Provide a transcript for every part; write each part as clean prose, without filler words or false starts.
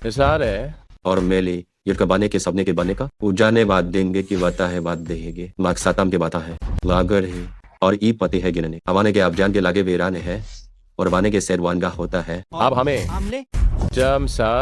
Isare. और मेली Yurkabane के सपने के बने का उजाने बात देंगे कि बता है बात देंगे माकसातम के बाता है लागर है और ई पति है गिनने अवाने के अफजान के लागे वीराने है और बाने के सैरवानगा होता है अब हमें हमले जमसा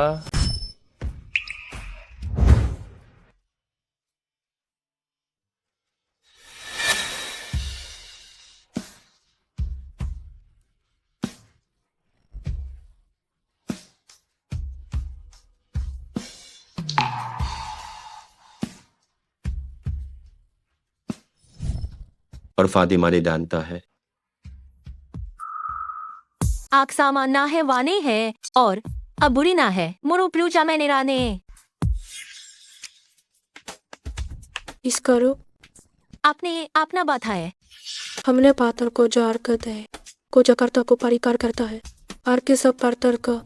और फातिमा ने जानता है आक्सामा ना है वाने है और अब बुरी ना है मुरु प्लूचा मैंने राने इस करो आपने अपना बात है हमने पात्र को जार करते है को जकर्ता को परिकार करता है और के सब पात्र का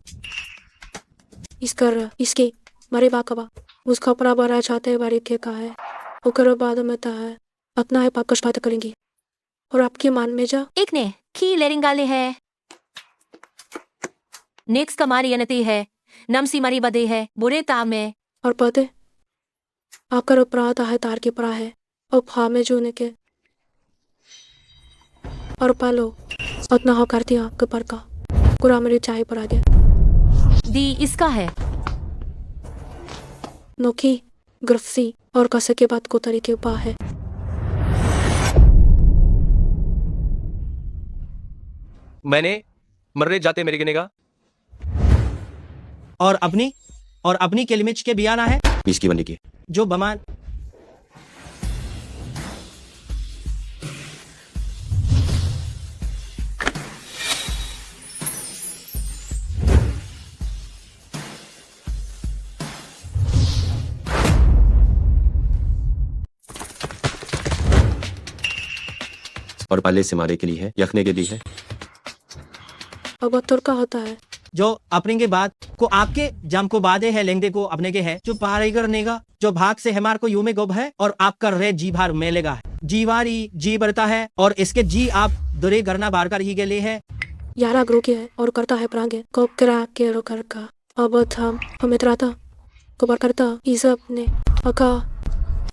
इसके मरे बाकबा उसका अपना बड़ा चाहते बारी के कहा है उकर बाद में ता है अपना है पाकश बात करेंगी और आपकी मान में जा एक ने की लेरिंगाले है नेक्स्ट कमारी अनती है नमसी मरी बदे है बुरे ताम में और पते आकर अपराध है तार के परा है और फा में जोने के और पालो उतना हो करती आपके पर का कुरा मेरी चाय पर आ गया दी इसका है नोकी ग्रफ्सी और कसे के बाद को तरीके पा है मैंने मर्रे जाते मेरे गिनेगा और अपनी किलमिच के बियाना है इसकी बनी की जो बमान और पाले से मारे के लिए है यखने के लिए है अब तुर का होता है जो अपने के बाद को आपके जम को बादे है लेंगे को अपने के है जो पहाड़ी करने का जो भाग से हमार को यू में गोब है और आपका रे जी भार मेलेगा है जीवारी जी बढ़ता है और इसके जी आप दुरे गरना बार कर ही के लिए है यारा ग्रो के है और करता है प्रांगे को करा के रो कर का अब थम हमें त्राता को बार करता ई सब ने अका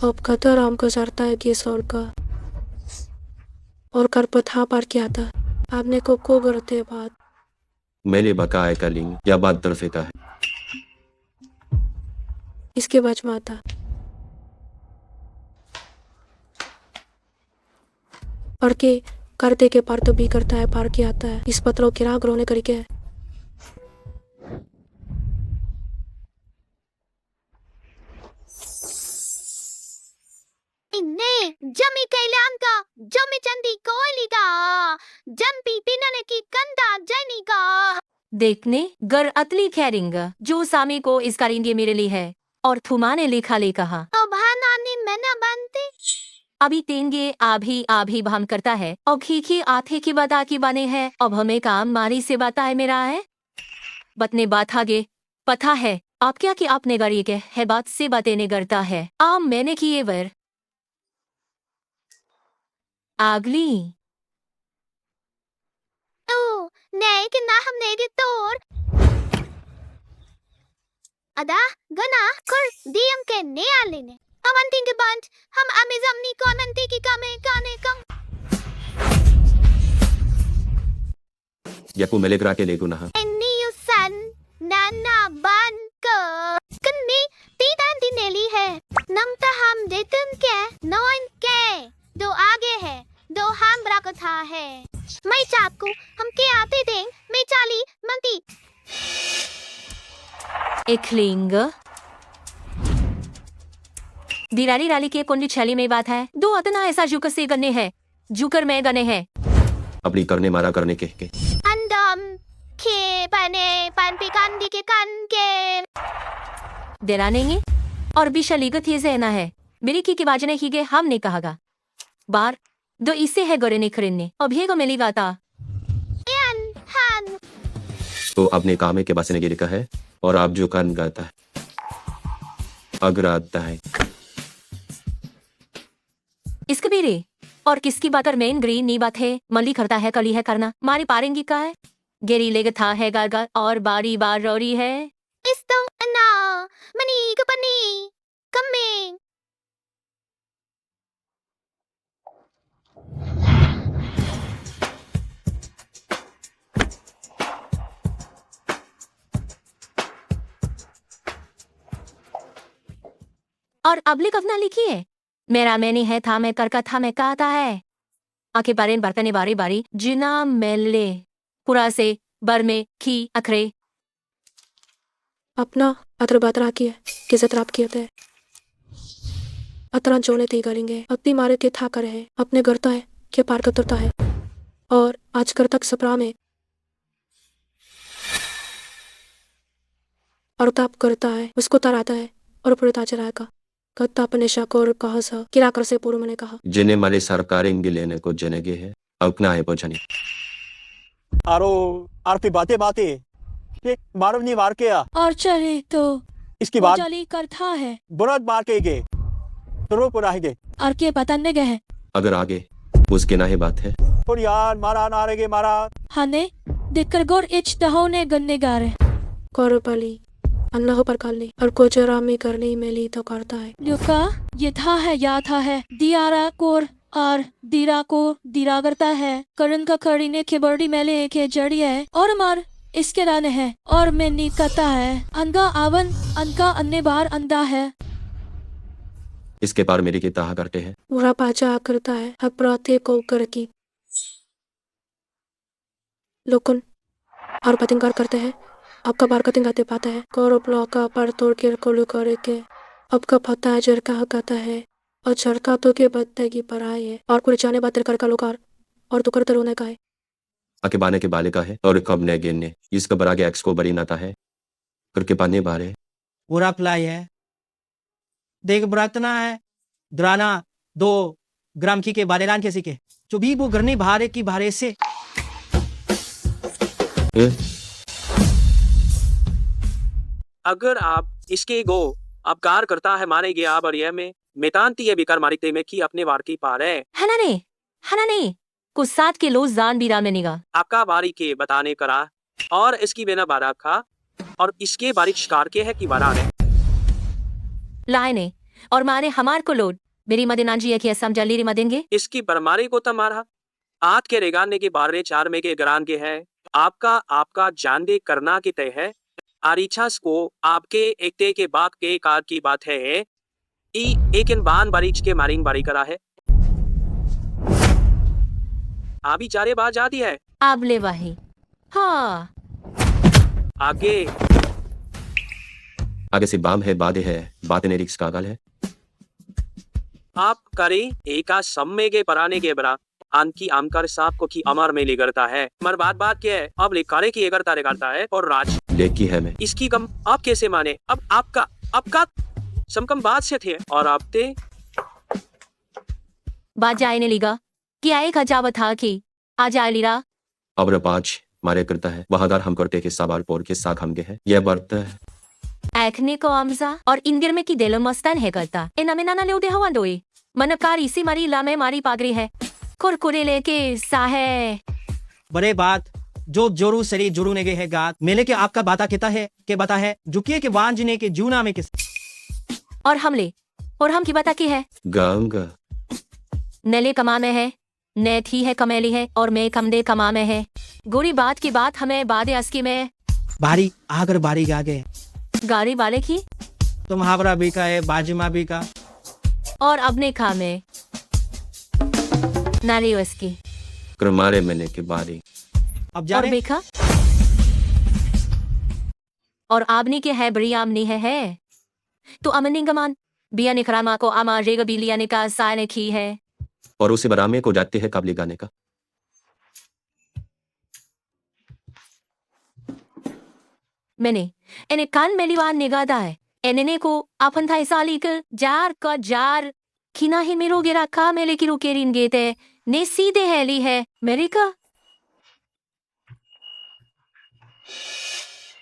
अब खतर राम को सरता है कि सोल का और कर पथा पार किया था आपने को करते बात मेले बकाए का लिंग या बात तरफेता है इसके बाद माता और के करते के पार तो भी करता है पार के आता है इस पत्रों की राग रोने करके है जमी कैलान का जमी चंदी कोयली का जम्पी पिनने की कंदा जैनी का देखने गर अतली खैरिंग जो सामी को इस करेंगे मेरे लिए है और थुमाने लिखा ले कहा अब नानी मैंने बनते अभी तेंगे आभी भाम करता है और खीखी आथे की बता की बने है अब हमें काम मारी से बता है मेरा है बतने बात आगे पता है आप क्या कि आपने गरी के है बात से बतेने करता है आम मैंने किए वर आगली ओ नहीं कि ना हम नहीं तोर अदा गना कर डीएम के ने आले ने अवंती के बंद हम अमेजमनी कमेंटी की कामे काने कम यकु मेले करा के ले गुना न्यूसन नाना बन को कन्नी तीन दिनेली है नमता हम देतन के नॉन के दो आगे है दो हम बरा था है मैं चाप को हम के आते दें मैं चाली मंती एकलिंग दिराली राली के कुंडी छली में बात है दो अतना ऐसा जुकर से गने है जुकर में गने हैं अपनी करने मारा करने के अंदम के बने पन पिकांदी के कन के दिरानेंगे और बिशलीगत ये सहना है मेरी की बाजने ही गे हमने कहागा बार दो इससे है गोरे निखरिन्ने अब ये को मिली गाता तो अपने कामे के बसने गिर का है और आप जो कान गाता है अगर आता है इसके बेरे और किसकी बात कर मेन ग्रीन नी बात है मल्ली करता है कली है करना मारी पारेंगी का है गेरी लेग था है गार और बारी बार रोरी है इस तो Ano, mani ka pa ni. Kaming. और अबले कवना लिखी है मेरा मैंने है था मैं कर का था मैं कहता है आके बारेन बर्तने बारी बारी जिना मेले पुरा से बर में खी अखरे अपना अतर बातरा किए किजत राप किए थे अतरा जोने ती करेंगे अक्ति मारे के था करे है अपने करता है के पार कतरता है और आज कर तक सपरा में और ताप करता है उसको तराता है और पूरे ताचराएगा कत्ता अपने शाकोर कहा सा किरा कर से पूर्व ने कहा जिन्हें मारे सरकार इंगे लेने को जनेगे है अपना है पहुंचने आरो आरती बातें बातें ये मारव नहीं वार किया और चले तो इसके बाद जाली करता है बुरत मार के गए तो को राही दे और के बताने गए हैं अगर आगे उसके ना ही बात है और यार मारा ना रहेगे मारा हने दिक्कर गोर इच दहोने गन्ने गारे कोरपली अल्लाह पर कालनी और कोचरामी करनी मेली तो करता है ल्युका ये था है या था है दियारा कोर और दीरा को दीरा करता है करण का कड़ी ने के बड़ी मेले के जड़ी है और मार इसके राने है और मैं नी करता है अनका आवन अनका अन्य बार अंधा है इसके पार मेरी की ताहा करते हैं बुरा पाचा करता है अपराधे को कर की लोकन और पतिंगार करते हैं आपका बार कतिंग आते पाता है कौरव का पर तोड़ के कोलू करे के आपका पता है जरका कहता है और झरका तो के बत्ते की पराई है और कुछ जाने बात कर का लोकार और तो करते रोने का है आके बाने के बाले का है और कब ने गिनने इसका बरा के एक्स को बरी नाता है करके पाने बारे पूरा प्लाई है देख बरातना है द्राना 2 ग्राम की के बालेलान कैसी के जो भी वो गरने भारे की भारे से ए? अगर आप इसके गो अब कार करता है मारेगे आप और यह में मेतांती है बेकार मारिते में की अपने वार की पार है हना ने कुछ साथ के लो जान बीरा में निगा आपका बारी के बताने करा और इसकी बिना बारा खा और इसके बारी शिकार के है कि बारा है लाए ने और मारे हमार को लोड मेरी मदे नांजी है कि असम जल्दी मदेंगे इसकी बरमारे को तमारा आत के रेगाने के बारे 4 में के गरान के है आपका जान दे करना के तय है आरिछास को आपके एकते के बाप के कार की बात है एक इन बान बारीच के मारिंग बारी करा है आबी चारे बार जाती है अब ले वही हाँ आगे से बाम है बादे है बातें ने रिक्स कागल है आप करे एका सम्मे के पराने के बरा आनकी आमकर साहब को की अमर में ले करता है मर बात क्या है अब लेकारे की करता है और राज लेकी है मैं इसकी कम आप कैसे माने अब आपका समकम बात से थे और आप ते बात जाए ने लिगा कि आए खजावत था कि आ जाए लीरा अब 5 मारे करता है वहादार हम करते के साबार पोर के साग हम गे है यह बरता है ऐखने को आमजा और इंदिर में की देलो मस्तान है करता इन में नाना ले उदे हवा दोई मनकार इसी मरी लामे मारी पागरी है कुरकुरे लेके साहे बड़े बात जो जोरू सरी जुरू ने है गात मेले के आपका बाता कहता है के बता है जुकिए के वांजने के जूना में किस और हमले और हम की बता की है गांगा नेले कमा में है ने थी है कमेली है और मैं कमदे कमा में है गोरी बात की बात हमें बादे अस्की में बारी आगर बारी गा गए गाड़ी वाले की तो मुहावरा भी का है बाजिमा भी का और अपने खा में नारी उसकी कर मारे मैंने के बारी अब जा और रहे बेखा और आबनी के है बड़ी आमनी है तो अमनी गमान बिया निखरामा को आमा रेगा बिलिया ने का साय ने की है और उसे बरामे को जाते हैं काबली गाने का मैंने इन्हें कान मेलीवान निगादा है इन्हें को अपन था साली कर जार का जार खिना ही मेरो गिरा का मेले की रुकेरिन गेते ने सीधे है ली है मेरे का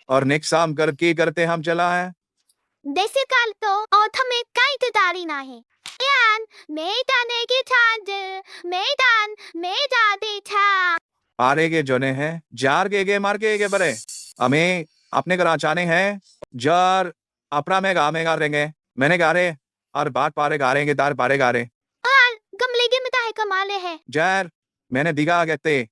और नेक्स्ट शाम कर की करते हम चला है देसी काल तो औथ में काई तदारी ना है यान मैदाने की ठांड मैदान दे था आरे के जोने हैं जार के मार के बरे हमें अपने घर आचाने हैं जार अपना में गा रेंगे मैंने गा रहे और बात पारे गा रेंगे तार पारे गा रहे और गमले के मिता है कमाले है जार मैंने दिगा कहते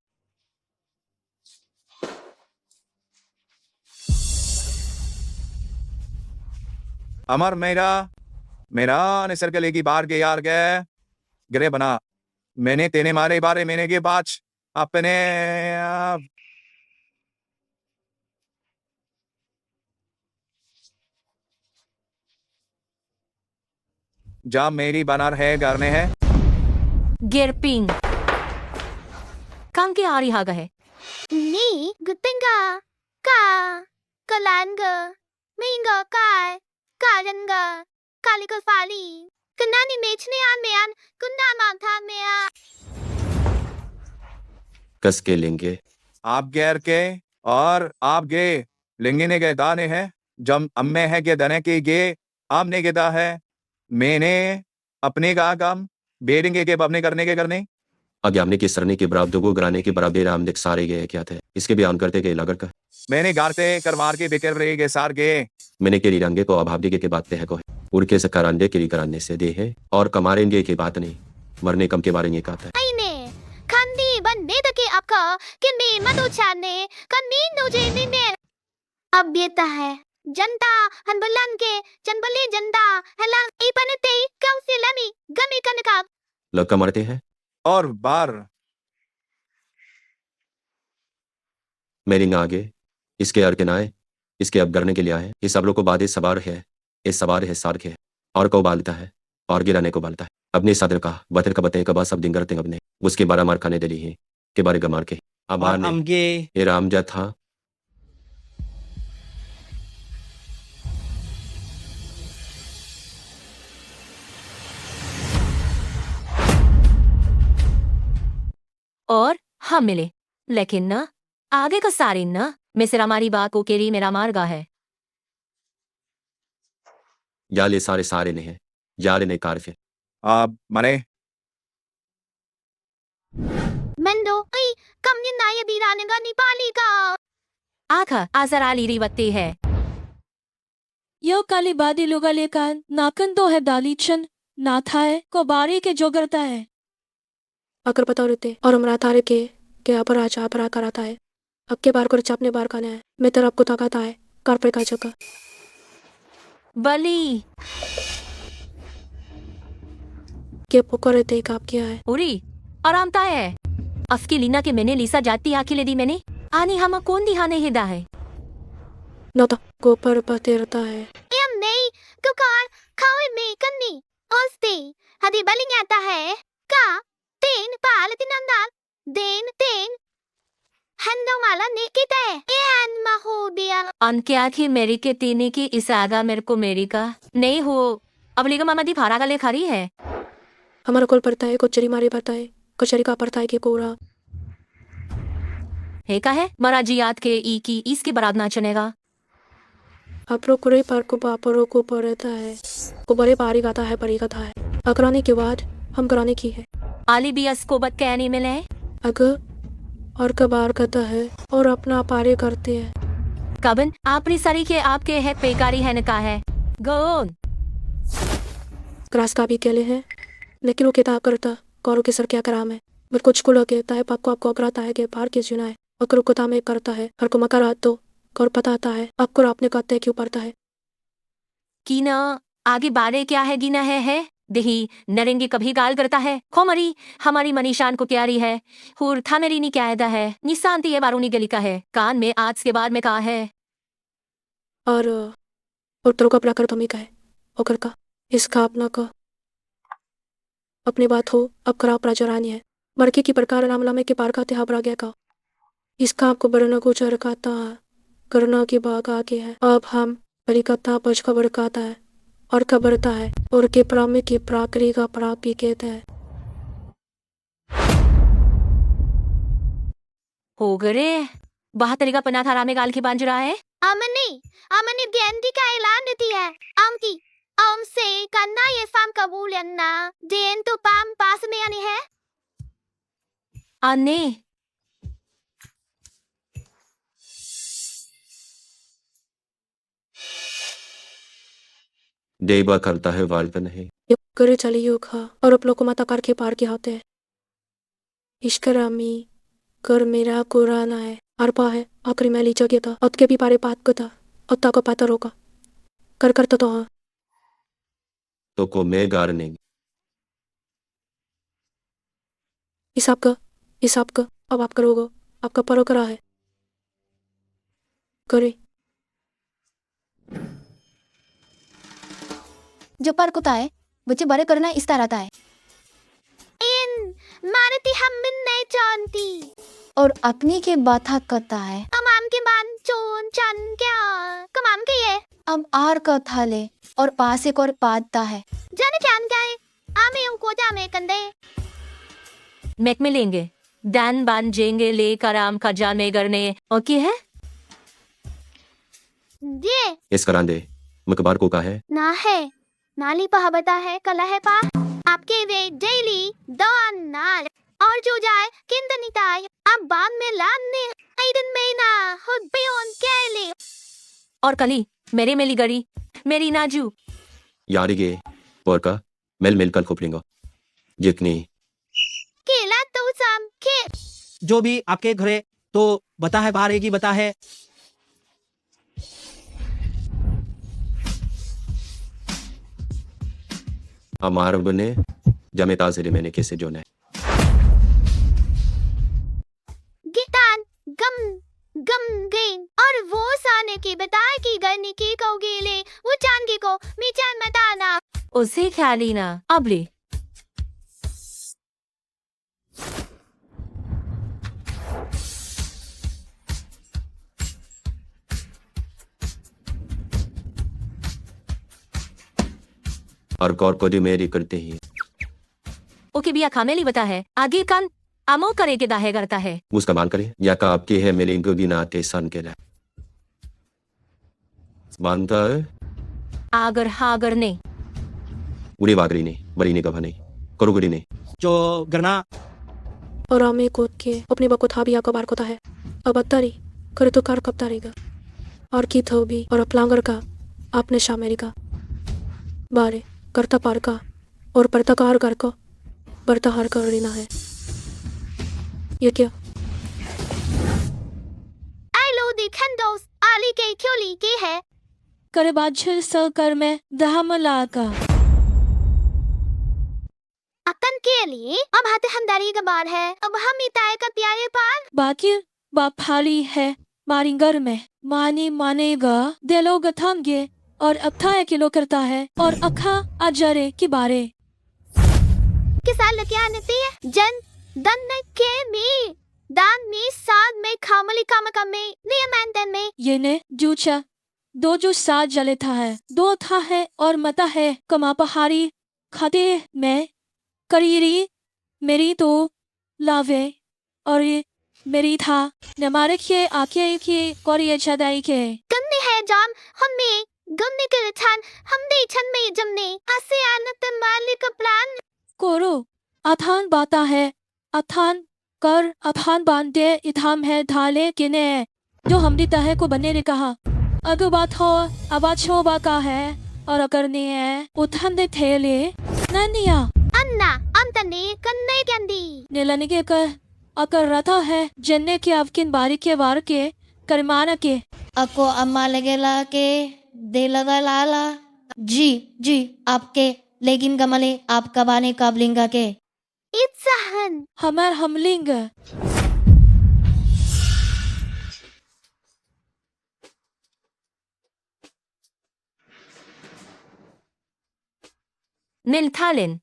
अमर मेरा मेरा निसर्ग लेगी बार के यार गए गिरे बना मैंने तेने मारे बारे मैंने के बाच अपने जा मेरी बनार है garne है गिरपिंग कांके आरी हागा है नी गुतिंगा का कलांगा मिंगा काय कारंगा कालिका फाली कनानी मेचने आन में आन कुन्ना माथा में आ कस के लेंगे आप गैर के और आप गे लिंगे ने गए दाने हैं जम अम्मे है के दने के गे आपने के दा है मैंने अपने का काम बेरेंगे के अपने करने के करने आगे हमने की सरने के बराबर दोगो ग्राने के बराबर हम देख सारे गए क्या थे इसके बयान करते गए लगर का मैंने गारते करवार के बेकर रहे गे सार गे मैंने के रंगे को अभाव के बात है को उड़के से करांडे के कराने से दे है और कमारेंगे की बात नहीं मरने कम के बारे में कहता है आईने खांदी बनने तक आपका किन्नी मधु छाने कन्नी नुजे निने अब बेता है जनता हनबलन के चनबले जनता हला इपनते कौसिलमी गमी कनका लड़का मरते हैं और बार मेरी आगे इसके अर्कनाए इसके अब करने के लिए आए ये सब लोग को बादे सवार है ये सवार है सार्क है और को बालता है और गिराने को बालता है अपने सदर का बतर का बते कबा सब दिन करते अपने उसके बारह मार खाने दली है के बारे गमार के अब और ने हमगे ये रामजा था और हम मिले लेकिन ना आगे का सारी ना मिसर हमारी बात को केरी मेरा मार्गा है या ले सारे सारे ने है यार ने कार फिर आप मरे मंदो आई कम ने नाये बीराने का निपाली का आखा आजराली रिवत्ती है यो काली बादी लोगा लेकर नाकन तो है दालीचन ना था है को बारी के जो करता है अगर पता रहते और हमरा तारे के अपरा कराता है अब के बार को चापने बार का है मैं तेरा आपको ताकाता है कार पे का जगह बली के पुकारे ते काप किया है उरी आरामता है अफकी लीना के मैंने लीसा जाती आखी ले दी मैंने आनी हम कौन दिहाने हिदा है न तो गोपर पतेरता है एम नहीं कुकार खावे में कन्नी ओस्ते हदी बलिंग आता है का तेन पाल तिनंदाल देन तेन हन्नो माला निकिता है एन महोबिया अन के आखी मेरी के तीनी की इस आगा मेरे को मेरी का नहीं हो अब लीगा मामा दी फारा का ले खरी है हमारा कोल पड़ता है कोचरी मारे पड़ता है कोचरी का पड़ता है कि कोरा है का है मरा जी याद के ई की इसके बराबर ना चनेगा अपरो कुरे पर को पापरो को पड़ता है को बड़े पारी गाता है परी कथा है अकराने के बाद हम कराने की है आली बियस को बत क्या नहीं मिले अगर और कबार करता है और अपना पारे करते हैं कबन आपरी सरी के आपके है पेकारी है नका है गोन क्रास का भी केले है लेकिन वो किताब करता कौरों के सर क्या कराम है बट कुछ को कहता है आपको आपको अकराता है कि पार के चुना है और कुता में करता है हर को मकर तो कौर पता आता है आपको आपने कहते हैं क्यों पड़ता है की न आगे बारे क्या है गिना है देही नरेंगे कभी गाल करता है खो मरी हमारी मनीषान को क्यारी है हुर था मेरी नी क्या है निशांति ये बारूनी गली का है कान में आज के बाद में कहा है और उत्तरों का प्राकर कमी का है ओकर का इसका अपना का अपनी बात हो अब खराब प्राचरानी है मरके की प्रकार नाम लामे के पार का त्यहाब गया का इसका आपको बरना को चरकाता करना की बाग आगे है अब हम बड़ी कथा बच खबर कहता है और खबरता है और के प्रामी की प्राकरी का प्राप भी कहता है हो गरे बहातरी का पना था रामे गाल के बांज रहा है अमनी गेंदी का ऐलान देती है आमकी आम से करना ये फार्म कबूल अन्ना देन तो पाम पास में आनी है आने देवा करता है वार्तन है 그를 잘 이유가 어렵고 마다 가르게 바르게 하되 이시카라미 कर्मेरा कुराना है अरपा है आखिरी मैली जगह था अत के भी बारे बात को था अत्ता को पता रोका कर करता तो हाँ तो को मैं गारने हिसाब का अब आप करोगे आपका परो करा है करे जो पर कुता है बच्चे बड़े करना इस तरह था है इन मारती हम नहीं जानती और अपनी के बात करता है कमाम के बान चोन चन क्या कमाम के ये अब आर का था ले और पास एक और पादता है जाने जान गए आमे उनको जामे कंदे मैक में लेंगे दान बान जेंगे ले कराम का जान में करने और की है ये इस करांदे मकबार को का है ना है नाली पहा बता है कला है पा आपके वे डेली दान नाल और जो जाए किंदनिताय अब बाद में लाने आइदन में ना खुद बियोन केले और कली मेरे मेली गरी मेरी नाजू यारिगे पर का मिल कल खोपलेंगा जितनी केला तो सम के जो भी आपके घरे तो बता है बाहर की बता है हमार बने जमे ताजरे मैंने कैसे जोना है गिटान गम गम गेन और वो साने की बताए की गनी की कौगेले वो चांगे को मिचान मताना उसे ख्याली ना अब ले और कौर को दी मेरी करते ही ओके बिया खामेली बता है आगे कान आमो करे के दाहे करता है उसका मान करे या का आपकी है मेरे इनको भी ना आते सन के लिए मानता है आगर हागर ने उड़ी वागरी ने बड़ी ने कभा नहीं करुगरी ने जो गरना और आमे कोत के अपने बको था भी आको बार को था है अब अत्तारी करे तो कार कब तारेगा और की थो भी और अपलांगर का आपने शामेरिका बारे करता पार का और परता कार कर को बरता हार कर लेना है ये क्या आई लो दी खंडोस आली के क्योली के है करे बादशाह स कर में दहमला का अकन के लिए अब हाथे हमदारी का बार है अब हम इताए का त्याये पार बाकी बाफाली है मारिंगर में मानेगा दिलो गथांगे और अक्था किलो करता है और अखा अजरे के बारे किसान लकिया नती है जन दन के में दान में साग में खामली काम में नियमन में ये ने जूचा दो जो साथ जले था है दो था है और मता है कमा पहाड़ी खाते में करीरी मेरी तो लावे और ये मेरी था नमारे के आके के और ये छदाई के कन्ने है जाम हमें गन्ने के छान हम दे छन में जमने आसे आनत मालिक प्लान कोरो अथान बाता है अथान कर अथान बांधे इथाम है धाले किने जो हमने तहे को बनने ने कहा अगर बात हो आवाज हो बाका है और अगर नहीं है उथन दे थेले ननिया अन्ना अंतने कन्ने कैंडी नीलने के कर अकर रथा है जन्ने के अवकिन बारी के वार के करमाना के आपको अम्मा लगेला के दे लगा लाला जी आपके लेकिन कमले आप कबाने काबलिंगा के इत्सहन हमार हमलिंग मिलथालिन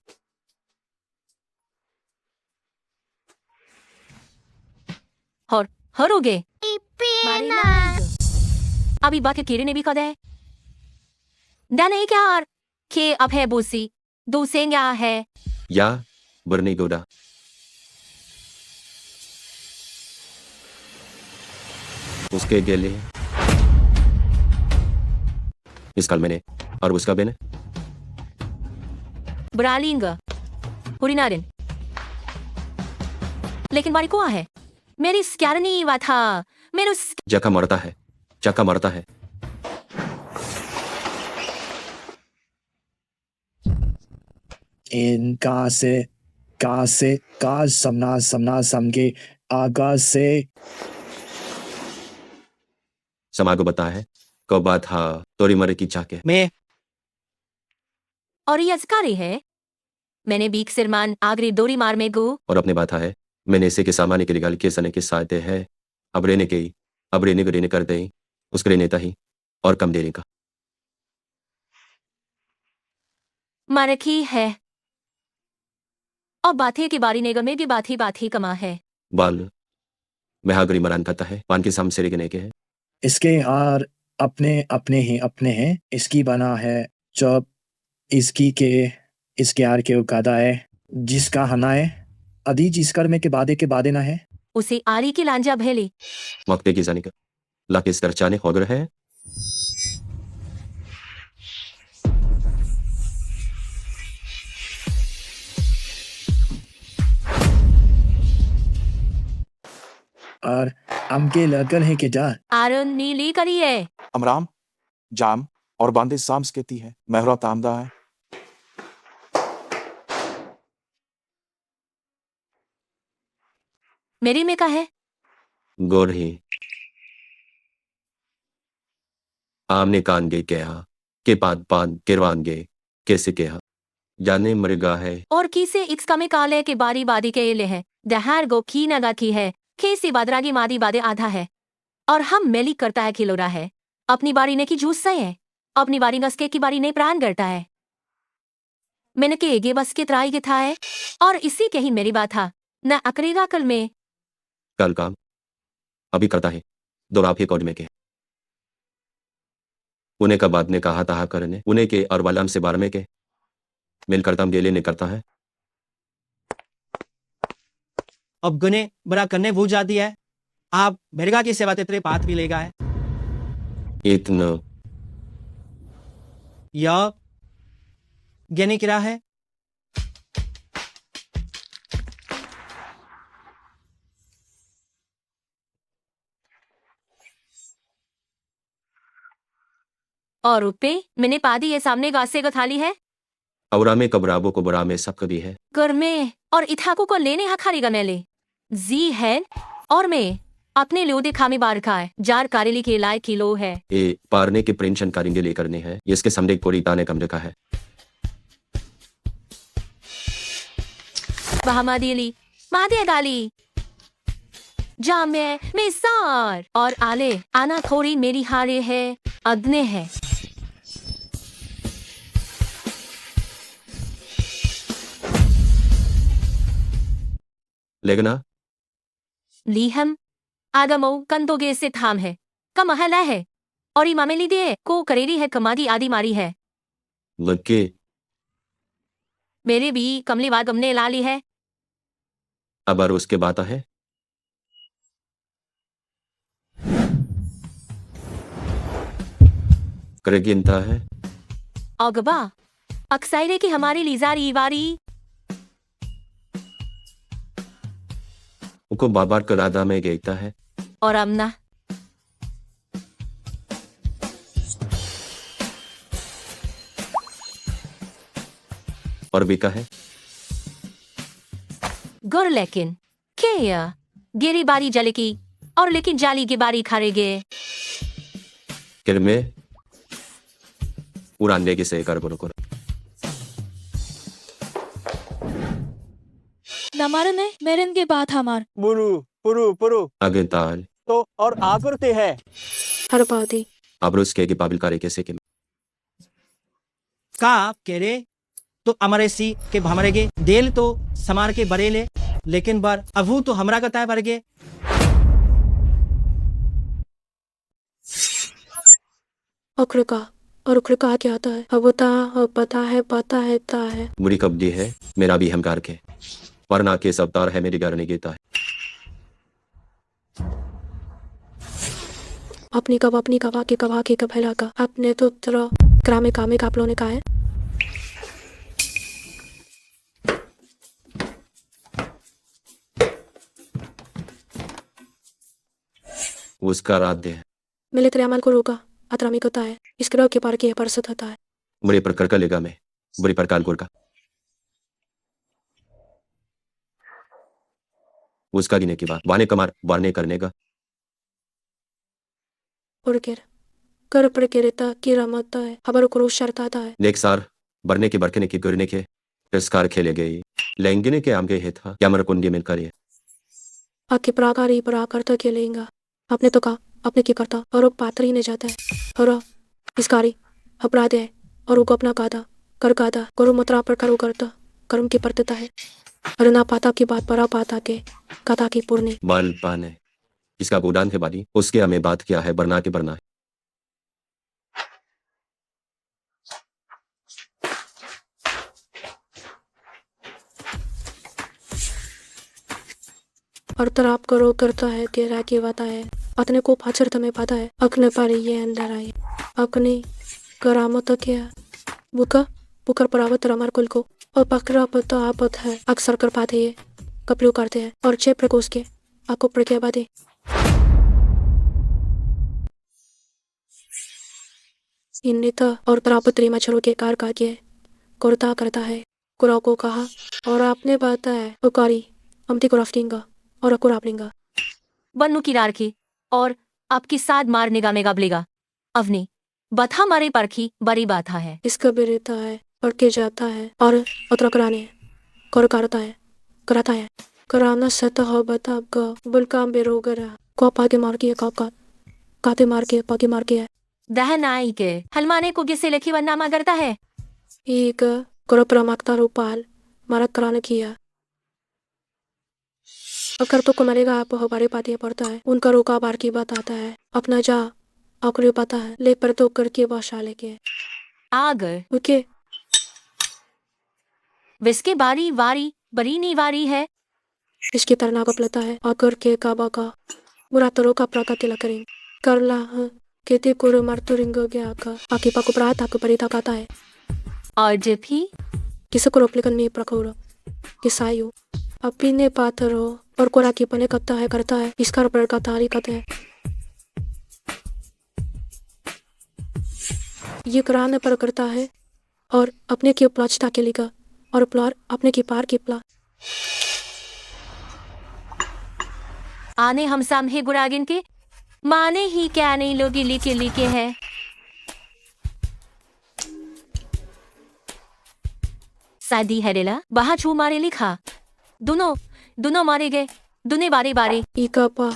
और हरोगे इपेना अभी बात के कीड़े ने भी कहा है डने क्या और के अब है बोसी दो सेंगा है या बरनी गोदा उसके गेले इस कल मैंने और उसका बेने ब्रालिंगा हुरिनारिन लेकिन बारी को है मेरी स्क्यारनी हुआ था मेरे चक्का मरता है इन का से का समना समगे आगा से समागो बता है को बात हा तोरी मरे की चाके मैं और ये अजकारी है मैंने बीक सिरमान आगरी दोरी मार में गु और अपने बात है मैंने इसे के सामान्य के रिगाल के सने के साथे है अब रेने के अब रेने को रेने कर दे उसके रेनेता ही और कम देने का मरखी है और बाथी की बारी नेगो में भी बाथी कमा है बाल मैं हागरी मरान करता है पान के साम से रेगने के है इसके आर अपने हैं इसकी बना है जब इसके आर के उकादा है जिसका हना है अदी जिसकर में के बादे ना है उसे आरी की लांजा भेली मौके की जाने का लाके इस तरचाने होगर है और हमके लगन है कि जा आरुन नीली करी है अमराम जाम और बांदे साम्स कहती है मेहरा तामदा है मेरी में का है गोर ही आमने कान गे कहा के पाद किरवान गे कैसे कहा जाने मरगा है और किसे इक्स में काले के बारी बादी के ले है दहार गो की नगा की है खेसी बादरागी मादी बादे आधा है और हम मेली करता है खिलोरा है अपनी बारी ने की जूस सही है अपनी बारी गसके की बारी ने प्राण करता है मैंने के गे बस के त्राई के था है और इसी के ही मेरी बात था न अकरेगा कल में कल काम अभी करता है दोराफ ही कौड में के उन्हें का बाद ने कहा तहा करने उन्हें के और वालाम से बार में के मिल करता गेले ने करता है अब गुने बुरा करने भूल जाती है आप मेरगा की सेवा तेरे पात भी लेगा है इतना यह गेने किरा है और रुपे मैंने पादी ये सामने गासे को थाली है औरा में कबराबो को बुरा में सब कभी है घर में और इथाको को लेने हखारी गमेले जी है और मैं अपने लो देखा में बार खाए जार कारेली के लाए किलो है ये पारने के प्रिंशन कारिंगे ले करने हैं ये इसके सामने कोरी ताने कम रखा है बहामादीली मादे गाली जामे में सार और आले आना थोड़ी मेरी हारे है अदने है लेगना लीहम आगमो कंदोगे से थाम है कम महला है और इमामेली दे को करेरी है कमादी आदि मारी है लगे मेरे भी कमली वार गमने लाली है अब और उसके बात है करेगी इंता है औगबा अक्साइरे की हमारी लीजारी वारी उनको बार करादा में गेता है और अमना और बिका है गुर लेकिन क्या गिरी बारी जले की और लेकिन जाली की बारी खारेगे किरमे उड़ान लेके से कर बोलो नमारन है मेरन के बात हमार बुरु पुरु पुरु आगे ताल तो और आगरते है हर बादी आबरूस के पाबिल कार्य कैसे के का केरे तो अमरे सी के भमरे गे देल तो समार के बरेले लेकिन बार अभू तो हमरा का तय बरगे उखड़ का क्या आता है अब पता है ता है मुड़ी कब्जी है मेरा भी हमकार के वरना के सब तार है मेरी गारने गेता है अपनी कवा के कभैला का अपने तो तरह ग्रामे कामे का आप लोगों ने कहा है उसका रात दे मिले तेरे अमल को रोका अतरामी को है इस ग्रह के पार की परसत होता है मुड़े पर करका लेगा मैं बुरी पर काल गोर का उसका गिने की बात वाने कमार वाने करने का Porque कर perkereta kira mata है habar kuru shartata है नेक सार बरने के बरकने की गुरने के तिरस्कार खेले गई लैंगिने के आम के हे था क्या मर कुंडी में करिए आके प्राकारी पराकर्ता के लेंगा आपने तो कहा अपने क्या करता और वो पात्र ही नहीं जाता है और इसकारी अपराध है और वो अपना कादा कर कादा करो मतरा पर करो करता कर्म की परतता है और ना पाता की बात परा पाता के कथा की पूर्णी बाल पाने जिसका गोदान थे बाली उसके हमें बात क्या है बरना के बरना है और तराप करो करता है तेरा की वाता है अपने को पाचर तुम्हें पता है अकने पर ये अंदर आए अपनी करामत क्या बुका बुकर परावत रमर कुल को और पकड़ा पता आपत है अक्सर कर पाते ये कपड़े करते हैं और छे प्रकोष के आपको प्रक्रिया बादे इन नेता और तरापत्री मच्छरों के कार का के कुर्ता करता है कुरा को कहा और आपने बताया उकारी अमती को रफ्टिंगा और अकुर आप लेंगा बन्नू की रारखी और आपकी साथ मारने का मेगा बलेगा अवनी बथा मारे परखी बड़ी बात है इसका बेरेता है पढ़ के जाता है और उतरा कराने कर करता है कराता है कराना सता हो बता आपका बुलकाम बेरोगरा को पागे मार के का काते मार के पागे मार के है दहन आई के हलमाने को किसे लिखी वरनामा करता है एक करो प्रमाक्ता रूपाल मारक कराने किया अगर तो को मरेगा आप हमारे पाते पड़ता है उनका रोका बार की बात आता है अपना जा आकरे पता है ले पर तो करके बादशाह लेके आगर ओके विस्के बारी वारी बरी नी वारी है इसकी तरना को पलता है आकर के काबा का बुरा तरो का प्राका तिला करें करला केते कोरो मरतुरिंग गया का आके पाको प्रात आको परिता काता है और जब भी किसे को रोपलेकन में प्रखोर किसायो अपने पाथरो और कोरा की पने करता है इसका पर का तारी करता है ये कराने पर करता है और अपने की प्लाचता के लिखा और प्लार अपने की पार की प्ला आने हम सामने गुरागिन के माने ही क्या नहीं लोग लिखे है शादी है रेला बाहर छू मारे लिखा दोनों मारे गए दुने बारे बारे इका पा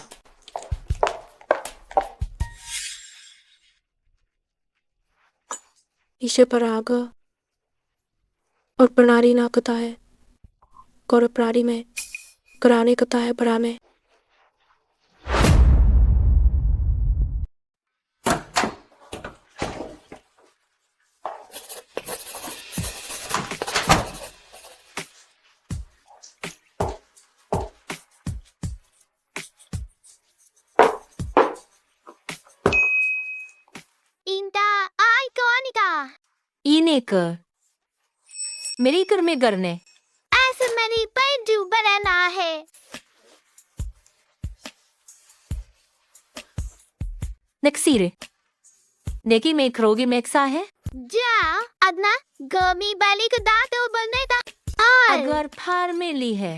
इसे पर आगा और प्रणाली ना कता है कौर प्राणी में कराने कता है बरा में Inta iconica. इने कर मेरी कर में करने ऐसे मेरी पैदू बनाना है नक्सीरे नेकी में खरोगी मेक्सा है जा अदना गमी बाली का दांतो बनेगा और अगर फार में ली है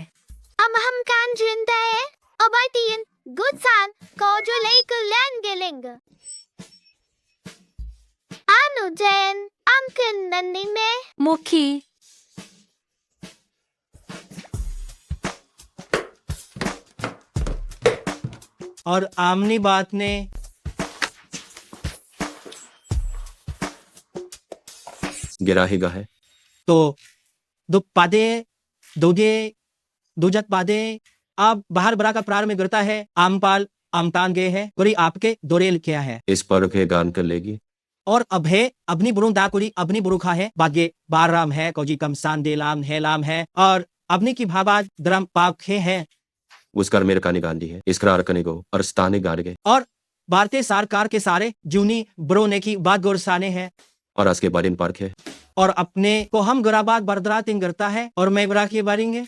हम कान जिंदा है अबाइटियन गुडसान को जो लेकर लैन गेलेंगे अनुजैन अंकन नन्नी में मुखी और आमनी बात ने गिराहीगा है तो दो पादे दोगे दूजत पादे आप बाहर बरा का प्रार में गिरता है आमपाल आमतान गए है कोई आपके दोरेल किया है इस पर के गान कर लेगी और अब है अपनी बुरुंग दाकुरी अपनी बुरुखा है बागे बार राम है कोजी कमसान दे लाम है और अपनी की भाबाद द्रम पाक है उसकर मेरे कानी गांधी है इसका अरकने को और स्थाने गाड़ गए और भारतीय सरकार के सारे जूनी ब्रोने की बात गोरसाने हैं और आज के बारिन पार्क है और अपने को हम गुराबाद बरदरात करता है और मैं गुरा के बारेंगे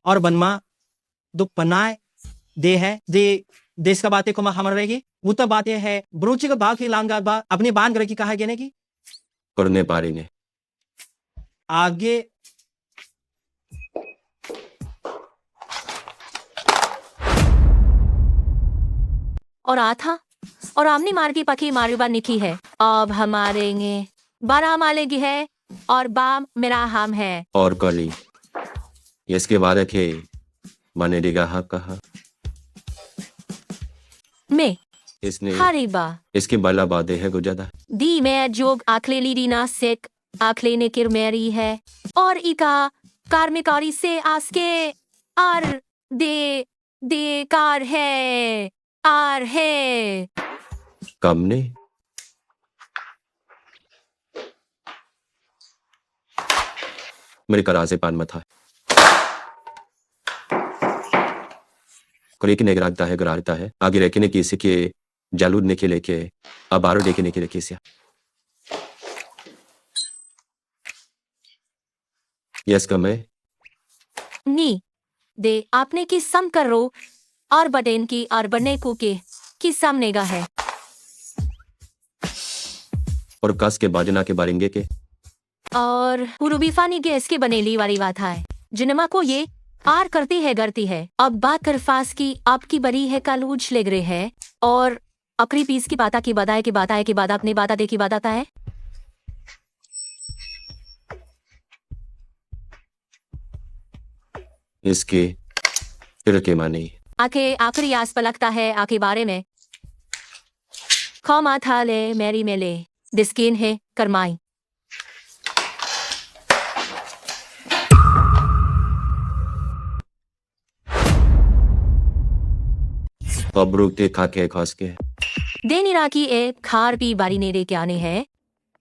और बनमा दो पनाए दे है दे देश का बातें को हम रहेगी वो तो बातें है ब्रोची का भाग की लांगा बा अपने बांध ग्रह की कहा गया की करने पारेंगे आगे और आथा और आमने मार की पकी मारुबा निकी है। अब हमारे बारह मालेगी है और बाम मेरा हम है। और कली इसके बाद के माने देगा हक कहा मैं इसने हरीबा इसकी बला बादे है गुजदा दी मैं जोग आखले लीना सिक आखले ने किर मेरी है और इका कार्मिकारी से आसके आर दे कार है आर है कम ने मेरे करा से पान मथा कोई की निगरानता है गरारता है आगे रखने की इसी के जालूद ने के लेके अब आरो देखने के लेके सिया यस कम है नी दे आपने की सम कर रो और बडेन की और बने को के की सामनेगा है और कस के बाजना के बारेंगे के और पुरुबीफानी गैस के बनेली वाली बात है जिनमा को ये आर करती है अब बात कर फास की आपकी बड़ी है कालूज लेग रहे है और अकरी पीस की बाता की बताए की बाता है की बात अपनी बाता देखी बात आता है इसके फिर के माने आके आखिरी आस पलकता है आके बारे में खौमा था ले मेरी मेले दिस्किन है करमाई अब रुकते खा के खास के देनी राकी ए खार पी बारी नेरे क्या ने है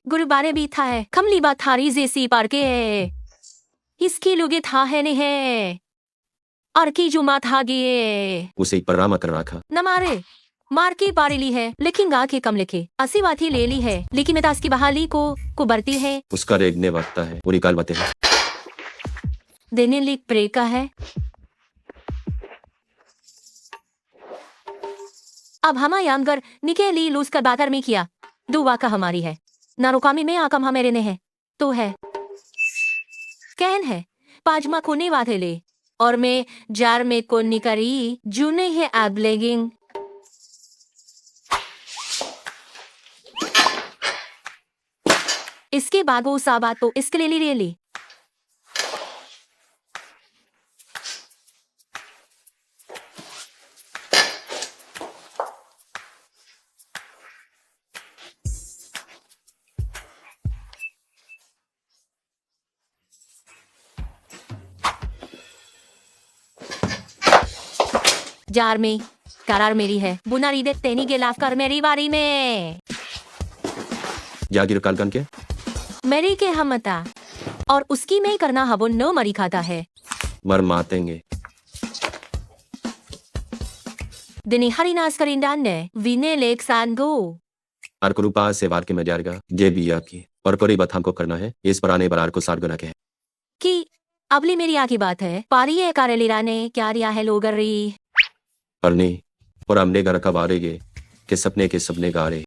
गुरु बारे भी था है कमली बात थारी जैसी पार के है इसकी लुगे था है ने है और की जुमा था गे उसे परामा कर रखा न मारे मार की पारी ली है लेकिन गा के कम लिखे असी बात ही ले ली है लेकिन मैं की बहाली को बढ़ती है उसका रेगने वक्त है वो निकाल बातें हैं देने लिख प्रे का है अब हमा यामगर निकेली लूस कर बातर में किया दुआ का हमारी है नारुकामी में आकम हमेरे ने है तो है कहन है पाजमा कोने वाथे ले और मैं जार में को निकरी जूने है अब लेगिंग इसके बागो साबा तो इसके ले ली जार में करार मेरी है बुनारी दे तेनी के लाफ कर मेरी बारी में जागिर कालकन के मेरी के हमता और उसकी में करना हबो नो मरी खाता है मर मातेंगे दिनी हरिनास करिंदान ने विने लेक सान गो और कृपा से वार के मजारगा जे बिया की और कोई बात हमको करना है इस पुराने बरार को सार गुना के है कि अबली मेरी आकी बात है पारी है कारेलीरा ने क्या रिया है लोगर री करनी और हमने घर का बारेगे के सपने गा रहे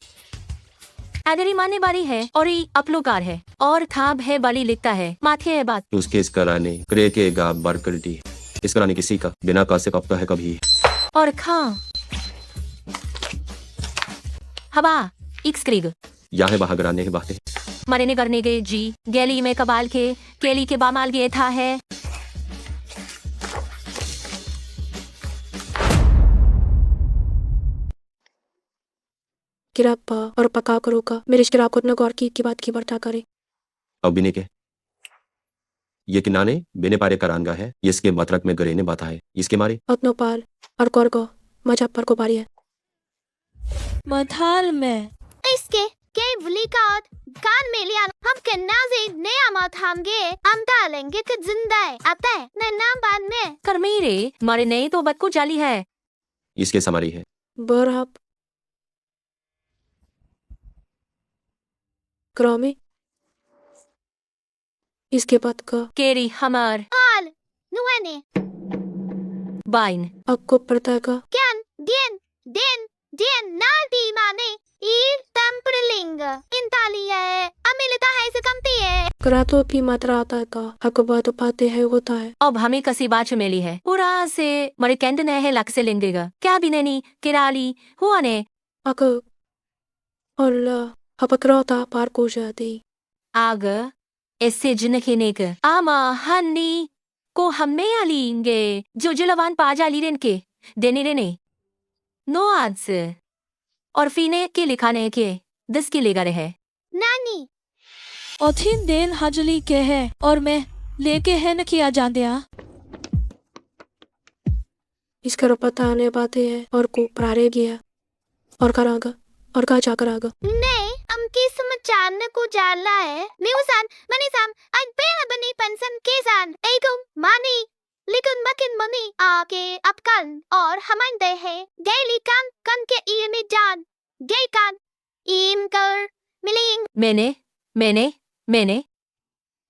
अदरी माने बारी है और ये अपलोकार है और थाब है बाली लिखता है माथे है बात उसके इस कराने करे के गा बार कर दी इस कराने किसी का बिना का से कपता है कभी और खा हवा इक्स क्रिग यहाँ है बहागराने की बातें मरे ने करने के जी गैली में कबाल के केली के बामाल गए था है गिरापा और पका करो का मेरे शराब को गौर की बात की बर्ता करे अब बिने के ये किनाने बिने पारे करानगा है इसके मतरक में गरे ने बाता है इसके मारे अतनो पाल और कौर को मजा पर को बारी है मथाल में इसके के वलीकात कान में लिया हम के नाज़े नया मत हम गे हम तालेंगे कि जिंदा है आता है न नाम बाद में कर मेरे मारे नहीं तो बद को जाली है इसके समारी है बरहब क्रोमे इसके बाद का केरी हमार आल नुआने बाइन आपको पड़ता का कैन den नाटी माने ईर तंपरलिंग इंताली है अमिलता है से कमती है करा तो भी मात्रा आता है का हक बात पाते है होता है अब हमें कसी बात मिली है पूरा से मरे कैंट ने है लक से लेंगेगा क्या भी नहीं किराली हुआ ने अक और हपकराता पार को जाती आग इससे जिनखिने के आमा हन्नी को हमें आलींगे जो जलवान पाजा लीरेन के देने रेने नो आज से और फीने के लिखाने के 10 की लेगा रहे नानी औथिन देन हजली के है और मैं लेके है न किया जान दिया इसका पता आने बातें है और को प्रारे गया और करागा और का जाकर आगा नहीं हमके समाचार न को जाला है म्यूसान मनी साम आज बेला बनी पंसन के सान एगुम मानी लेकिन मकिन मनी आके अपकन और हमान दे है गैली कान कन के ई में जान गै कान ईम कर मिलिंग मैंने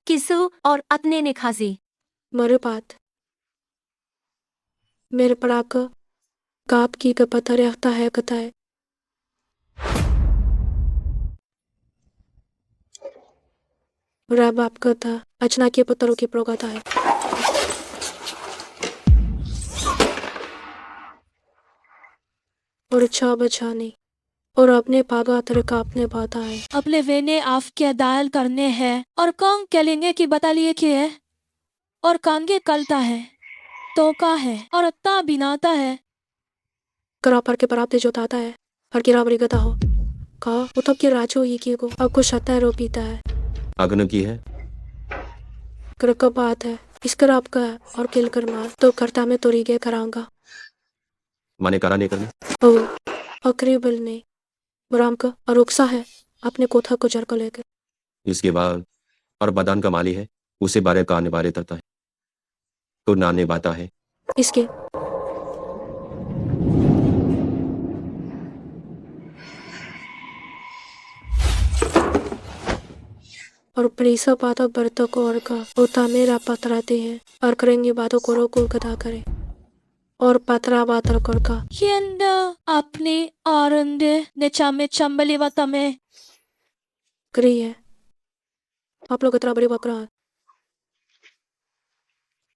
किसु और अपने ने खासी मरे बात मेरे पड़ाक काप की का पता रहता है कथा है रब आप कथा अचना के पत्थरों की प्रोगाता है और अच्छा बचा नहीं और अपने पागा तरका अपने बाता है अपने वेने आप क्या दायल करने हैं और कौन कलेंगे की बता लिए कि है और कांगे कलता है तो का है और अत्ता बिनाता है करा पर के पराते जोताता है और गिरावरी गता हो कहा उतब की राजो ही की को अब कुछ सत्ता रो पीता है आगन की है कर का बात है इस कर आपका और किल कर मार तो करता में तोरी गए कराऊंगा माने करा नहीं करने ओ अकरीबल ने बराम का और उकसा है अपने कोथा को जर को लेकर इसके बाद और बदान का माली है उसे बारे का आने बारे तरता है तो नाने बाता है इसके और प्रीसा बातों बरतों को और का उता मेरा पतराते हैं और करेंगे बातों को रोको गदा करे और पतरा बातर कर का येंदा अपने आरंदे ने चामे चंबली वाता में करी है आप लोग इतना बड़ी बकरा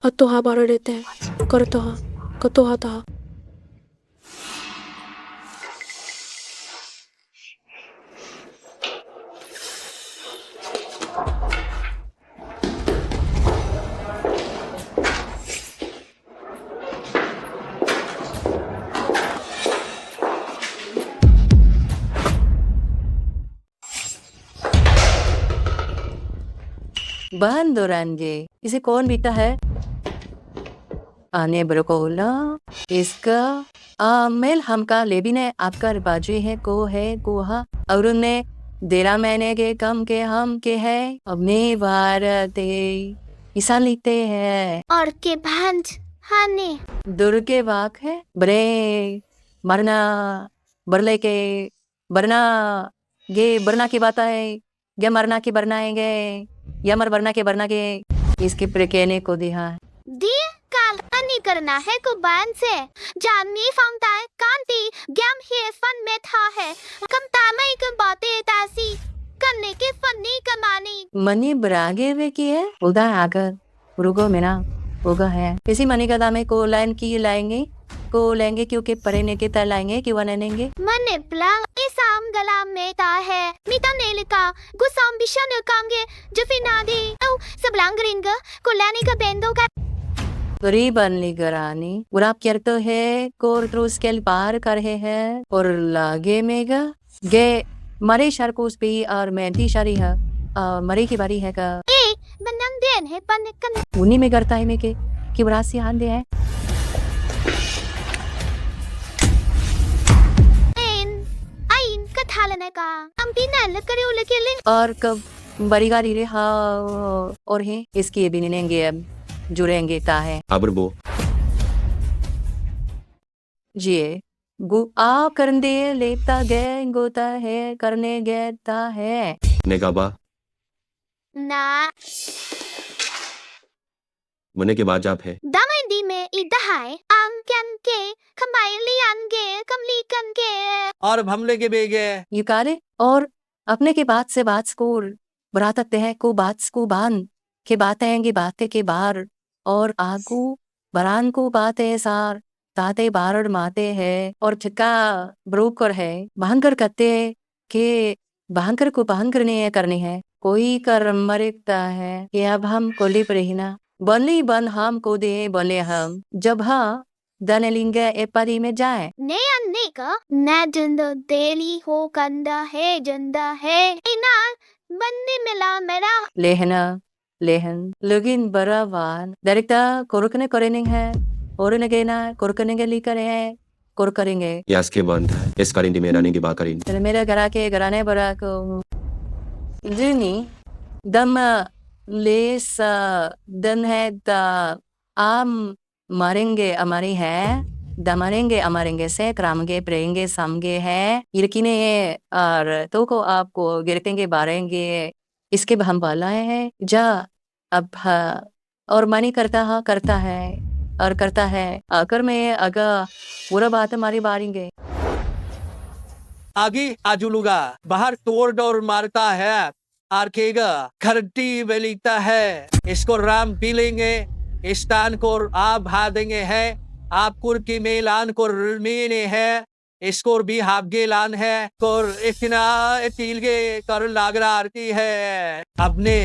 अतो हा बारे देते हैं कर तो हा कतो हा था बहन दोरानगे इसे कौन बीता है आने बरकोला इसका मेल हमका लेबी ने आपका बाजू है कोहा और उनने देरा महीने के कम के हम के है अपने भारत ईसा लिखते हैं और के भांज हाने दूर के वाक है बरे मरना बरले के बरना गे बरना की बात है गे मरना की बरनाएंगे या मर बरना के इसके प्रेकेने को दिया दिए काल नहीं करना है को बान से जाननी फांगता है कांति गैम ही फन में था है कम तामई के बातें तासी करने के फन्नी कमानी मनी बरागे वे की है उदा आकर रुको मेरा होगा है इसी मनी का दामे को लाइन की लाएंगे को लेंगे क्योंकि परेने के तर लाएंगे क्यों बनेंगे मने प्लांग इसाम गला में ता है मिता नेलिका गुसाम बिशन कांगे जफिनादी औ सबलांगरिंगा को लाने का बेंदो का गरी बनली गरानी उराप करते है कोर त्रुस के पार कर है और लागे मेगा गे मरे शरकोस पे और मेहंदी शारी है मरे की बारी है का ए बनंग देन है पन कन उन्हीं में करता है में के कि बरासी आंदे है आइन कथालने का अंपिना लकरे उलकेले और कब बड़ी गाड़ी रे हाँ और है इसकी भी निनेंगे अब जुड़ेंगे ता है आबर बो जी गु आ करने लेता गए गोता है करने गए ता है नेगाबा ना मुने के बाद जाप है दामंदी में इदहाय अंकन के खमाइली अंगे कमली कन के और हमले के बेगे यू कारे और अपने के बाद से बात स्कोर बरातते हैं को बान के बातेंगे बातें के बार और आगू बरान को बातें सार ताते बारड़ माते हैं और छिका ब्रोकर है बहनकर कहते के बहनकर को बहनकर नहीं करनी है कोई कर मरता है कि अब हम कोली रहना बली बन हम को दे बोले हम जब हाँ दनलिंगे ए परी में जाए ने अन्ने का न जंद देली हो कंदा है जंदा है इना बंदे मिला मेरा लेहन लगिन बरावान दरिकता कोरकने करेनिंग है और नगेना कोरकनेंगे ली करे है कोर करेंगे यास के बंद है इस करिंदी मेरा नहीं की बात करिंदी चल मेरा घराने बरा को जिनी दम लेस दन है दा आम मारेंगे अमारी है दमरेंगे अमरेंगे से क्रामगे प्रेंगे समगे है इरकिने और तो को आपको गिरतेंगे बारेंगे इसके हम वाला है जा अब और मनी करता है आकर में अगर पूरा बात हमारी बारेंगे आगे आजुलूगा बाहर तोड़ डोर मारता है आरखेगा खरटी बेलीता है इसको राम पी लेंगे स्थान को आप भा देंगे है आपकुर की मेलान को मीने है इसको भी हाफगे लान है और इतना टीलगे कर लागरा आरती है अपने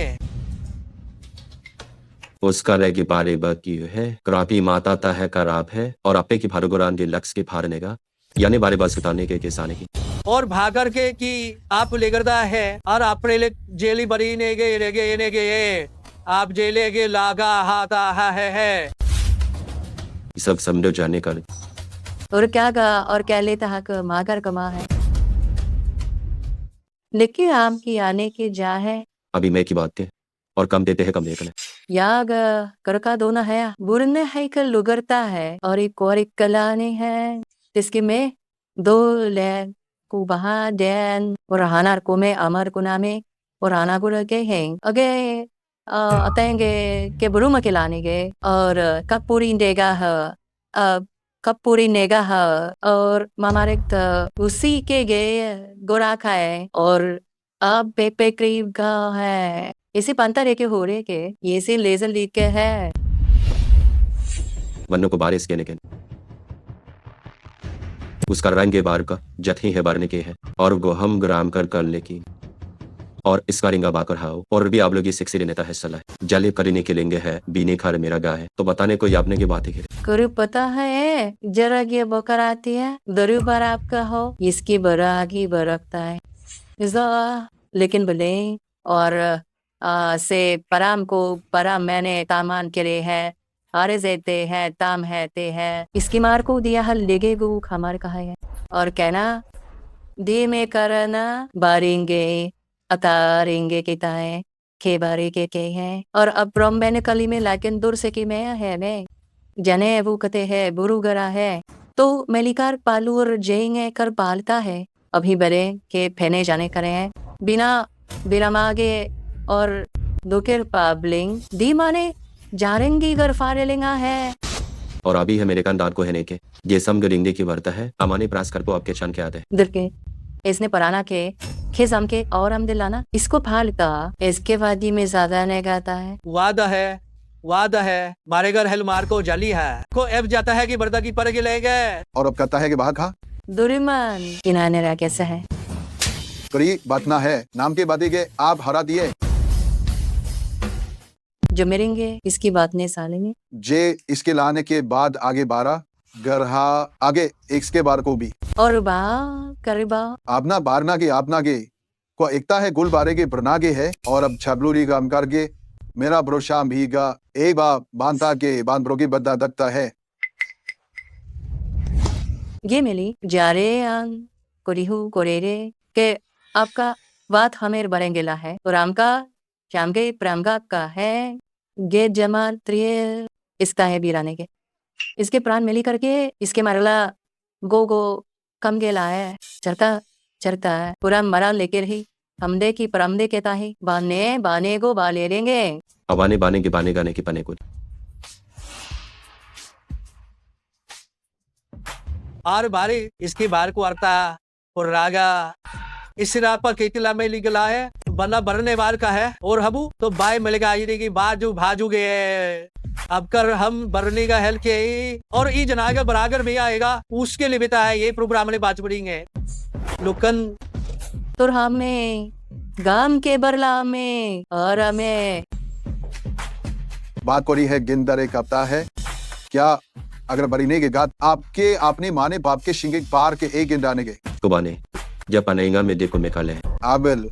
उसका रेगी बारे बाकी है क्रापी माता है कराप है और आपे की फारुगुरान के लक्ष्य के फारनेगा यानी बारे बात सुताने के किसाने की और भागर के कि आप लेगरदा है और अपने ले जेली बरी ने गए आप जेले के लागा हाथा है सब समझो जाने कर और क्या लेता हक मागर कमा है लेकिन आम की आने की जा है अभी मैं की बात है और कम देते हैं कम देकर याग करका दोना है बुरने है कल लुगरता है और एक कलाने है जिसकी में दो ले को बहा डैन और हानार को में अमर को नामे और आना को रखे हैं अगे अतेंगे के बुरु मकेलाने के और कब पूरी देगा है कब पूरी नेगा है और मामारे उसी के गे गोरा खाए और अब पे करीब का है इसे पंता रेके हो रहे के ये से लेजर लीक के है वन्नों को बारिश के निकल उसका रंग के बार का जथी है बारने के है और वो हम ग्राम कर लेकी और इसका रिंगा बाकर हाओ और भी आप लोग ये सिक्सी नेता है सलाह जले करने के लेंगे है बीने खार मेरा गा है तो बताने को आपने की बात है करू पता है जरा ये बकर आती है दरु बार आपका हो इसकी बरा आगे बरकता है लेकिन बोले और से पराम मैंने तामान के लिए है हारे जेते है ताम है ते है इसकी मार को दिया हल लेगे गु हमारे कहा है और कहना दे में करना बारेंगे अतारेंगे के ताए खे बारे के हैं और अब ब्रह्म मैंने कली में लाकिन दूर से की मैं है मैं जने वो कते है बुरु गरा है तो मेलिकार पालू और जेंगे कर पालता है अभी बरे के फेने जाने करे हैं बिना बिरमागे और दुकेर पाबलिंग दी माने जारेंगी घर फारेलिंगा है और अभी है मेरे कानदार को है के ये सम गरिंगे की वर्ता है अमानी प्रास कर को आपके छन के आते दिल के इसने पराना के खेस हम के और हम दिलाना इसको फालता इसके वादी में ज्यादा नहीं गाता है वादा है मारे घर हेल मार को जाली है को एफ जाता है कि बर्दा की पर के ले गए और अब कहता है कि बाहर खा दुरिमान इन्हाने रहा कैसा है करी बात ना है नाम के बातें के आप हरा दिए जो मेरेंगे इसकी बात नहीं सालेंगे जे इसके लाने के बाद आगे 12 गरहा आगे एक के बार को भी और बा करबा आपना बारना के आपना के को एकता है गुल बारे के प्रनागे है और अब छबलूरी काम करके मेरा भरोसा भीगा एक बा बांधा के बांध ब्रोगी बद्दा दत्ता है ये मिली जारे आन कोरिहु कोरेरे के आपका बात हमें बरेंगेला है और आम का शामगे प्रामगा का है गे जमाल त्रिय इसका है बीराने के इसके प्राण मिली करके इसके मारला गो कम गेला है चरता है पूरा मरा लेके रही हमदे की परमदे के ताही बाने गो बा ले लेंगे अबाने बाने के बाने गाने के पने को और बारी इसकी बार को अर्ता और रागा इस रात पर केतला में लिखला है बना भरने वाल का है और हबू तो बाय मिलेगा ये की बाजू भाजू गए अब कर हम भरने का हेल्प के और ई जनागा बराबर भी आएगा उसके लिए बेटा है ये प्रोग्राम में बात पड़ेंगे लुकन तो हमें गाम के बरला में और हमें बात करी है गिंदर एक हफ्ता है क्या अगर बरीने के गात आपके आपने माने बाप के शिंगे पार के एक गिंदाने के कुबाने जब पनेगा में देखो में खाले आबिल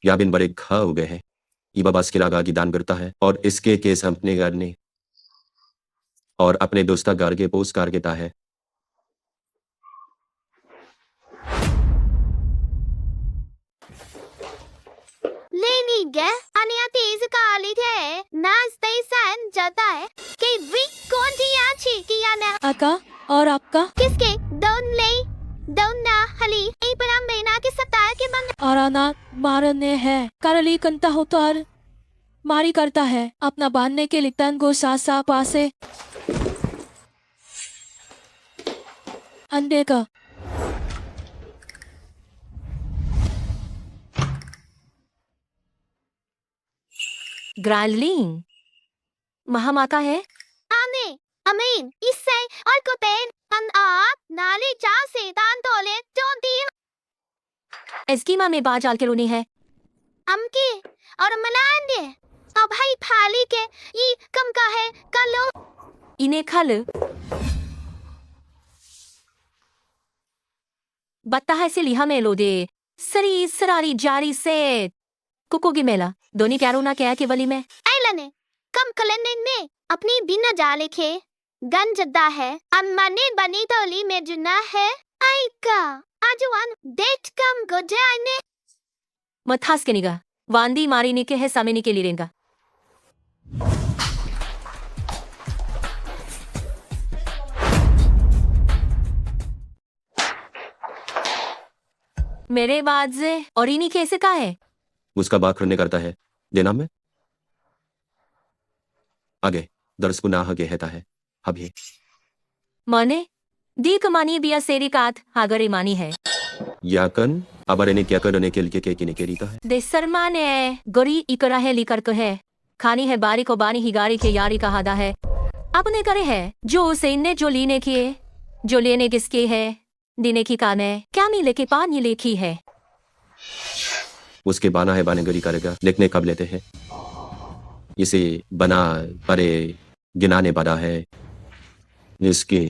या बिन बड़े खा हो गए हैं ईबा बास के लागा की दान करता है और इसके केस अपने करने और अपने दोस्ता गार के पोस्ट कार केता है लेनी गे अनिया तेज काली थे नाचते सन जाता है कि वी कौन दिया छी किया ना आका और आपका किसके दोन ना हली ई परम बेना के सत्ता के मन और आना मारने है करली कंता हो तो और मारी करता है अपना बांधने के लितन को सासा पासे अंडे का ग्रालिंग महामाता है आने अमीन इससे और को पेन अन आप नाली चा से दान तोले जोंती इसकी माँ में बाजाल के रोनी है अमके और मलान दे अब भाई फाली के ये कम का है कलो इन्हें खल बत्ता है से लिहा में लो दे सरी सरारी जारी से कुकोगी मेला दोनी क्या रोना क्या के वली में ऐलने कम कलेने ने अपनी बिना जाले के गन जद्दा है अम्मा ने बनी तोली में जुना है आई का आजुआन डेट कम गोजाने मथास के निगा वांदी मारी निके है सामे निके लिरेंगा मेरे बाद से और इन्हीं कैसे का है उसका बात करने करता है देना में आगे दर्श को ना हगे हेता है अभी माने दी कमानी बिया सेरी कात हागरे मानी है याकन अब इन्हें क्या करने के लिए के किने के रीता है दे सरमाने गोरी इकरा है लिकर को है खानी है बारी को बानी ही गारी के यारी का हादा है अपने करे है जो उसे इन्ने जो लीने किए जो लेने किसके है देने की कान है क्या मिले के पानी लेखी है उसके बाना है बाने गरी करेगा लिखने कब लेते हैं इसे बना परे गिनाने बड़ा है इसके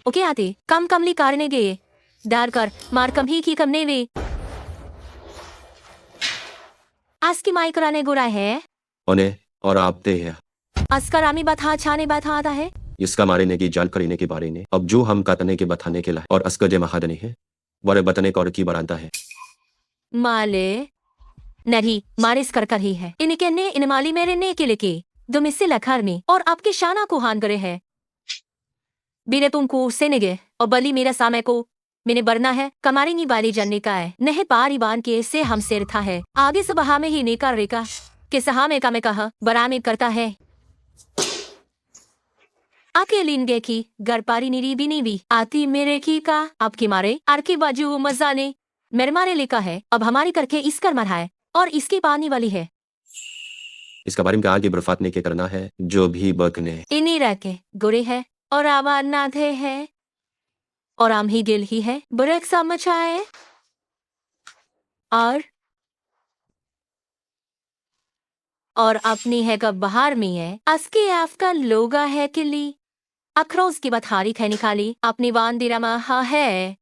ओके आते कम कमली कारने गए डार कर मार कम ही की कमने वे आज की माई कराने गुरा है उन्हें और आपते हैं अस्कर आमी बता छाने बता आता है इसका मारने की जान करीने के बारे में अब जो हम कतने के बताने के लाए और अस्कर जे महादनी है वरे बतने को और की बरानता है माले नहीं मारिस कर ही है इनके ने इन माली मेरे ने के लेके दो मिस्से लखर में और आपके शाना को हान करे है बिने तुमको सेनेगे और बली मेरा सामे को मैंने बरना है कमारी नी बाली जानने का है नहीं पारी बान के से हम सिर था है आगे से बहा में ही नेका रेका के सहा में का में कहा बरा में करता है आके लीनगे की गरपारी निरी भी नहीं भी आती मेरे की का आपकी मारे आर की बाजू मजा ने मेरे मारे लिखा है अब हमारी करके इस कर मरा है और इसकी पानी वाली है इसका बारे में आगे बर्फात ने के करना है जो भी बकने इन्हीं रह के गुरे है और आवाज ना थे है और आम ही गिल ही है बरक समझाए और अपनी है कब बाहर में है असके आपका लोगा है किली अखरोज की बथारी खे निकाली अपनी वान दिरामा हा है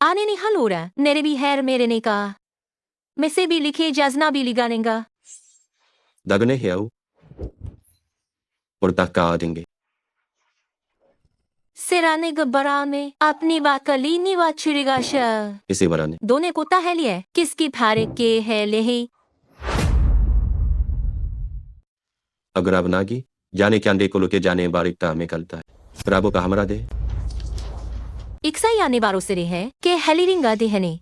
आने नहीं हल हो रहा मेरे भी हैर मेरे ने कहा मैं से भी लिखे जजना भी लिगानेगा दगने है और तक का देंगे सिराने गब्बरा में अपनी बात का लीनी बात छिड़ेगा शाह इसे बराने दोने कोता है लिए किसकी फारे के है ले अगर अब नागी जाने क्या को लोके जाने बारिकता हमें कलता है राबो का हमरा दे इक्सा ही आने बारों से है के हेलिरिंगा देहने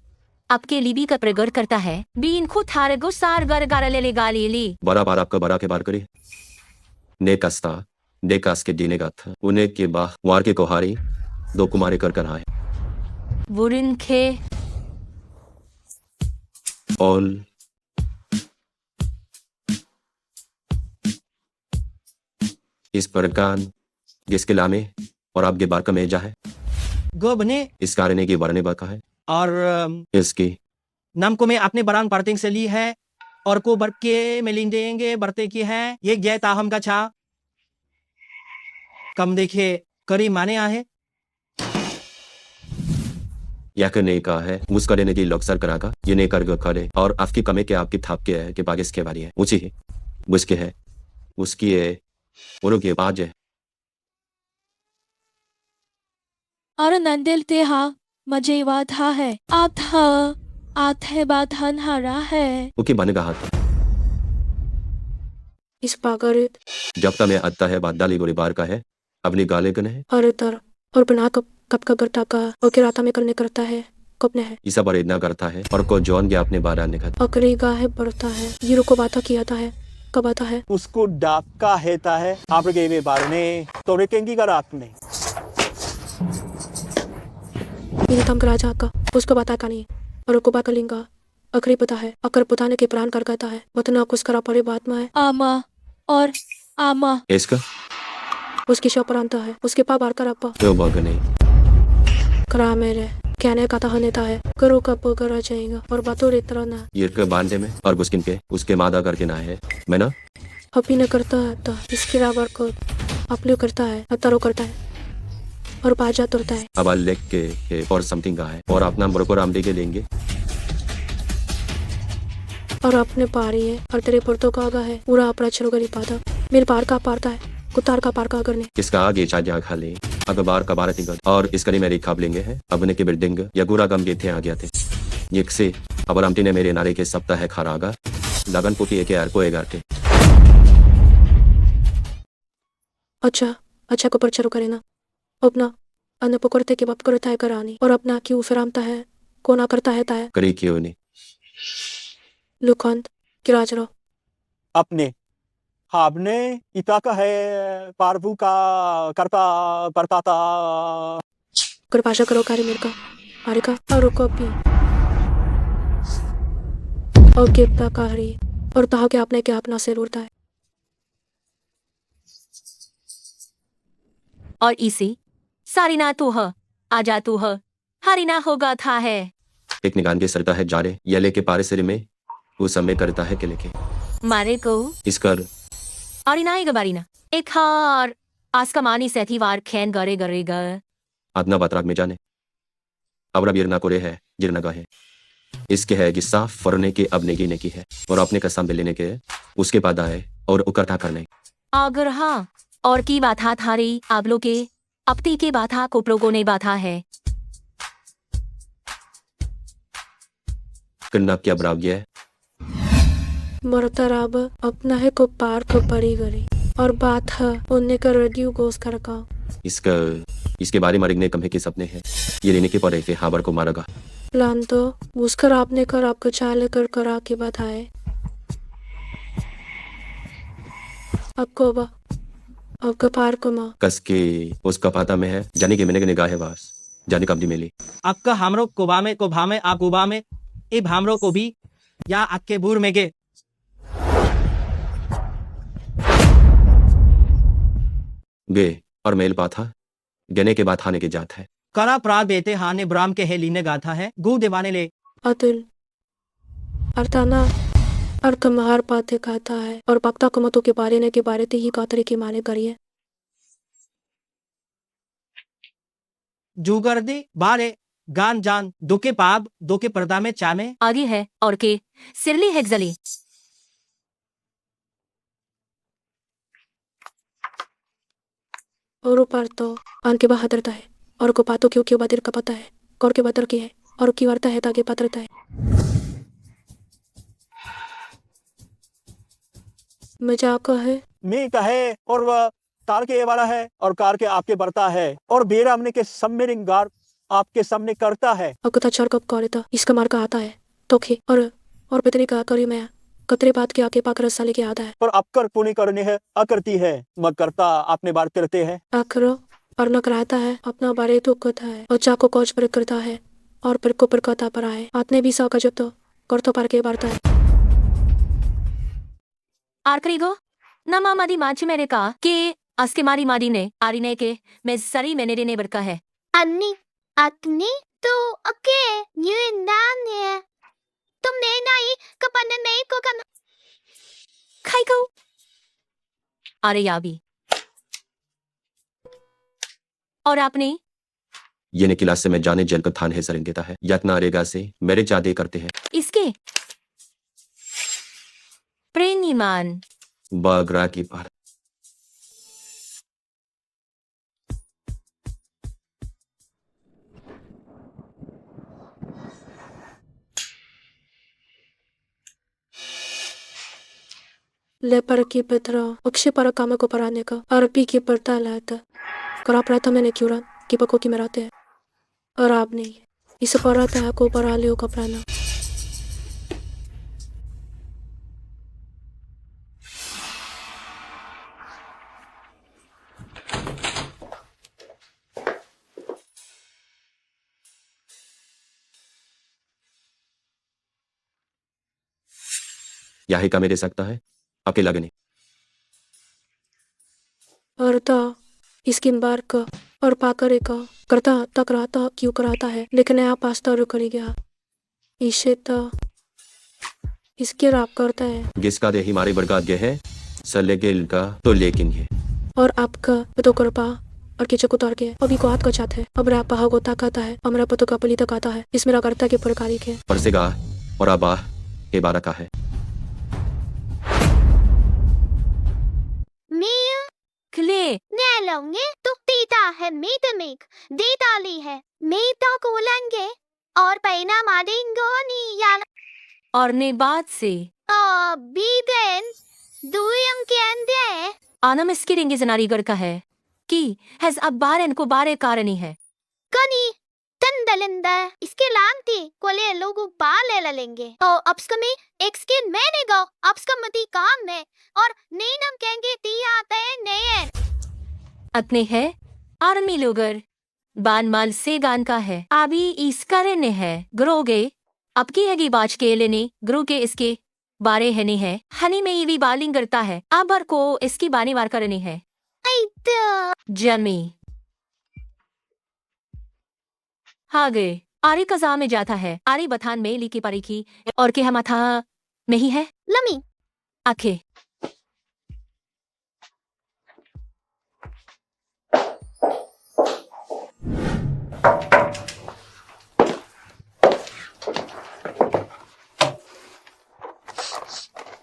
आपके लिबी का प्रगट करता है बीन खुद थारे गो सार गर गारा ले गाली ली बड़ा बार आपका बड़ा के बार करे ने कस्ता देकास के जीने का था उन्हें के बा वार के कोहारी दो कुमारी कर आए वुरिन खे ऑल इस प्रकार जिसके लामे और आपके बार का मेजा है गोबने इस कारण की वरने बका है और इसकी नाम को मैं अपने बरान पार्टिंग से ली है और को बर के मिलिन देंगे बरते की है ये जय ताहम का छा कम देखिए करी माने आहे या करने का है उसका देने की लक्सर करा का ये नहीं कर करे और आपकी कमे के आपकी थाप के है कि बागिस के वाली है ऊंची है उसके है उसकी है उन्हों के बाज है और नंदिल ते हा मजे था है आप था आथे बाधन हरा है उनकी बने का हाथ इस पागरित जब तक मैं आता है बादाली गोली बार का है अपनी गाले कने है और तर और बना कब का करता का और के राता में करने करता है कपने है ईसा पर इतना करता है और को जॉन के अपने बारह निकल अकरी गाहे बढ़ता है जीरो को बाता किया था है कब आता है उसको डाका हेता है आपके वे बारने तो रेकेंगी का रात में मेरे तम राजा का उसको बता का नहीं और को बात लिंगा अकरी पता है अकर पुताने के प्राण कर कहता है वतना कुछ करा पड़े बात में है आमा और आमा इसका उसकी शव प्रांत है उसके पा बार कर अपा क्यों बाग नहीं करा मेरे कहने का था नेता है करो कब करा जाएगा और बातों इतना ना ये के बांधे में और बुस्किन के उसके मादा करके ना है मैं ना अपी ने करता है तो इसके राबर को अपलियो करता है अतरो करता है और बाजा तुरता है अब लेख के और समथिंग का है और अपना बरको रामडी के लेंगे और अपने पारी है और तेरे पुरतों का आगा है पूरा अपना छरो गरी पाता मेरे पार का पारता है कुतार का पार का करने किसका आगे चाचा खा ले अगर बार का बारह तिंगल और इस करी मेरी खाब लेंगे है अपने के बिल्डिंग या गुरा गम के थे आ गया थे ये से अब रामटी ने मेरे नारे के सप्ताह है खारा आगा लगन पुटी के यार को एगार थे अच्छा को पर छरो करे ना अपना अन्य पकड़ते के बाप करता है करानी और अपना क्यों फिरामता है कोना करता है ताया करी क्यों नहीं लुखंत किराजरो अपने आपने इता का है पारबू का करता करता था कृपाशा करो कार्य मेरे का आरे का और रुको भी और गिरता कारी और ताहा के आपने के अपना से उड़ता है और इसी सारिना तू ह आजा तू ह हरिना होगा था है एक निगान के सरता है जारे यले के पारे सिर में वो समय करता है के लेके मारे को इसकर और इनाई गबारीना एक हार आस्का मानी सेथी वार खैन गरे गरेगा आदना बातराग में जाने अब गिरना कोरे है गिरना का है इसके है कि साफ फरने की अब नेगी ने की है और अपने कसम पे लेने के उसके बाद आए और उकट्ठा करने अगर हाँ और की बाथा थारी आबलो के अपती के बाथा कोपरोगो ने बाथा है करना क्या बराग्य है मरतराब अपना है को पार को परी गरी और बात है उन्ने का रेडियो गोस कर का इसके बारे में मरने कम के सपने हैं ये लेने के पड़े थे हाबर को मारेगा प्लान तो उसकर आपने कर आपको चाल कर करा के बताए आपको बा आपका पार को माँ कस के उसका पाता में है जाने की मैंने निगाह है वास जाने का अपनी मेली आपका हमरो कोबा में आप उबा में ए भामरो को भी या आके बूर में गे गे और मेल पाथा गने के बाद हाने के जात है करा प्राग बेते हाने ब्राह्म के है लीने गाथा है गु देवाने ले अतुल अर्थाना अर्थ महार पाते कहता है और पक्ता कुमतों के बारे ने के बारे ते ही कातरे की माने करिए जुगर दे बारे गान जान दो के पाप दो के पर्दा में चामे आगे है और के सिरली हेक्सली और ऊपर तो आन के बहादुरता है और को पातो क्यों क्यों बदर का पता है कौर के बदर की है और की वार्ता है ताकि पात्रता है मजाक है मैं कहे और वह तार के वाला है और कार के आपके बढ़ता है और बेरा हमने के सम्मेरिंगार आपके सामने करता है और कुछ चर कब करे था इसका मार का आता है तो खे और पितरी का करी मैं कतरे बात के आके पाकर रस्सा लेके आता है पर आप कर पुण्य करने है अकरती है मत करता आपने बात करते हैं आखिर और न कराता है अपना बारे तो कथा है और चाको कोच पर करता है और पर को पर कथा पर आए आतने भी सौ का जब तो कर तो पर के बारता है आर्करीगो नमा मादी माची मेरे का कि अस्के मारी मादी ने आरिने के मैं सरी मैंने ने बरका है अन्नी अतनी तो ओके ये नाने तुमने नहीं कपन नहीं को कन खाई को अरे याबी और आपने ये ने क्लास से मैं जाने जल का थान है सरिंगेता है यत्न आरेगा से मेरे जादे करते हैं इसके प्रेनीमान बागरा की पार ले पर की पत्रा अक्षय पर काम को पराने का अरबी की पड़ता लाता करा पड़ा मैंने क्यों रन की पको की मराते हैं और आप नहीं इस पर आता है को परा ले कपड़ाना यही का मेरे सकता है आपके लगे नहीं और ता इसकी बार का और पाकर का करता तक रहता क्यों कराता है लेकिन आप पास्ता और करी गया इसे तो इसके राप करता है जिसका दे हमारे बरगाद गे है सले गेल का तो लेकिन ये और आपका तो कर पा और किचक उतार के अभी को हाथ का चाहता है अब राप पहा को ताकता है अमरा पतो का पली तक आता है इसमें करता के प्रकारी के परसेगा और आबा के बारा का है मैं क्ले नेलोंगे तो तीता है मीतमिक देताली है मीता को लेंगे और पैना मारेंगे नहीं यार और ने बात से बीदेन दुयंग के अंदर आनम इसके रिंगे जनारीगर का है कि हैज अब बारन को बारे कारणी है कनी तंदलिंदा इसके लांती कोले लोगों बाल लेंगे और अपस्कमी एक्सकिन मैंने गो अपस्कमती काम में और नेनम कहेंगे तिया ते नेन अतने है आर्मी लोगर बान माल से गान का है अभी इसका रहने है ग्रोगे अब की हैगी बाज के लेने ग्रो के इसके बारे है नहीं है हनी में भी बालिंग करता है आबर को इसकी बानी वार करनी है जमी हागे आरी कजा में जाता है आरी बथान में ली की परी की और के हम था में ही है लमी आखे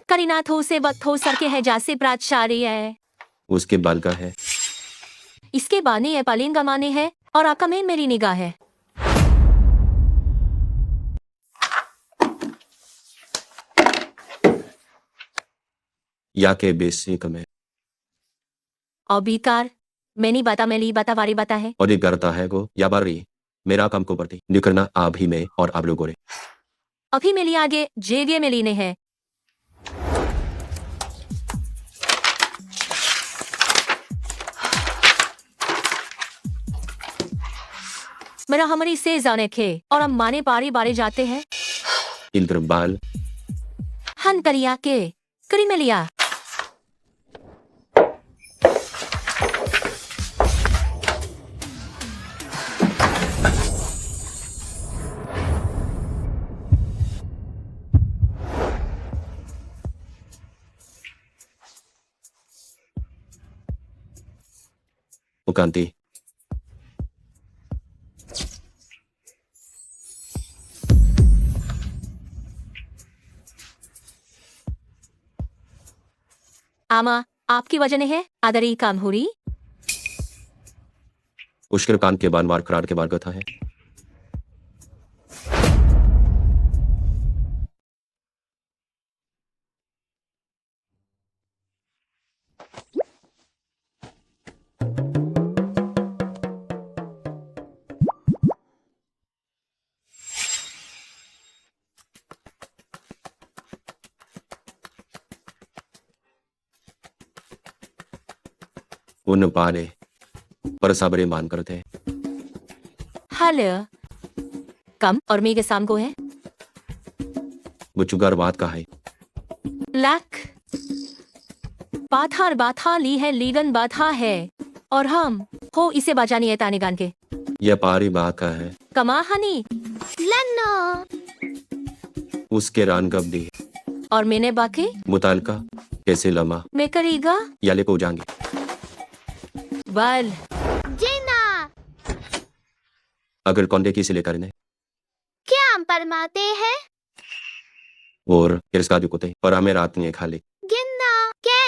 करीना थो से बत्थो सर के है जासे प्राचार्य है उसके बाल का है इसके बाने है पालीन गमाने है और आका में मेरी निगाह है या के बेसिक में और बीकार मैंने बता मेली बता वारी बता है और ये करता है को या बारी मेरा काम को पड़ती निकलना आप ही में और आप लोगों रे अभी मिली आगे जेविये मिली ने है मेरा हमारी से जाने खे और हम माने पारी बारे जाते हैं इल्द्र बाल हन करिया के करी में लिया उकांती आमा आपकी वजह ने है आदरी काम हो रही उश्कर कान के बान वार खराड़ के बार कथा है उन पारे पर सबरे मान करते हेलो कम और मेरे शाम को है वो चुगर बात का है लाख बाथार बाथा ली है लीगन बाथा है और हम हो इसे बचानी है ताने गान के यह पारी बात का है कमाहानी लन्नो उसके रान कब दी और मैंने बाकी मुतालका कैसे लमा मैं करेगा याले को जाएंगे बल जिना अगर कौंडे की सिले करने क्या हम परमाते हैं और किसका दुकुते और हमें रात नहीं खाली गिन्ना के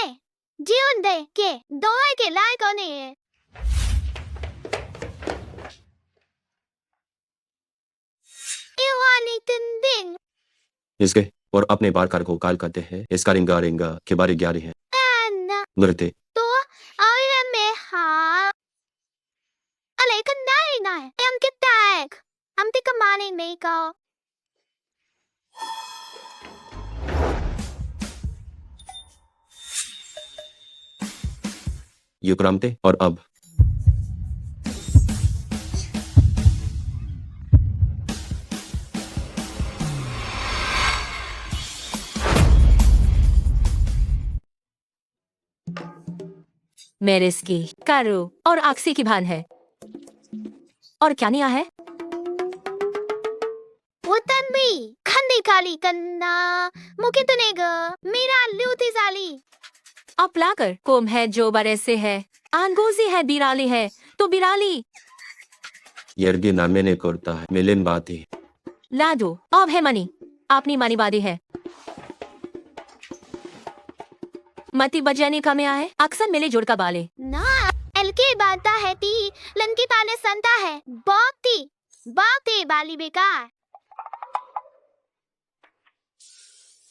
जीवन दे के दोए के लायक होने हैं इवानी तिंदिंग इसके और अपने बार कार को काल करते हैं इसका रिंगा रिंगा के बारे ग्यारह है एन नृत्य तो और में हाँ अले कंदाई ना है हम कितना है हम ती कमाने नहीं का युक्रामते और अब मेरे की कारो और आक्सी की भान है और क्या नहीं है वो तन्वी खंडी काली कन्ना मुके तनेगा मेरा लूटी साली अब लाकर कोम है जो बरे से है आनगोजी है बिराली है तो बिराली यर्गी नामे ने करता है मिलिन बात ही ला दो अब है मनी अपनी मनी बादी है मती बजाने का में आए अक्सर मिले जुड़ का बाले ना एलके बाता है ती लंकी पाले संता है बाती बाली बेकार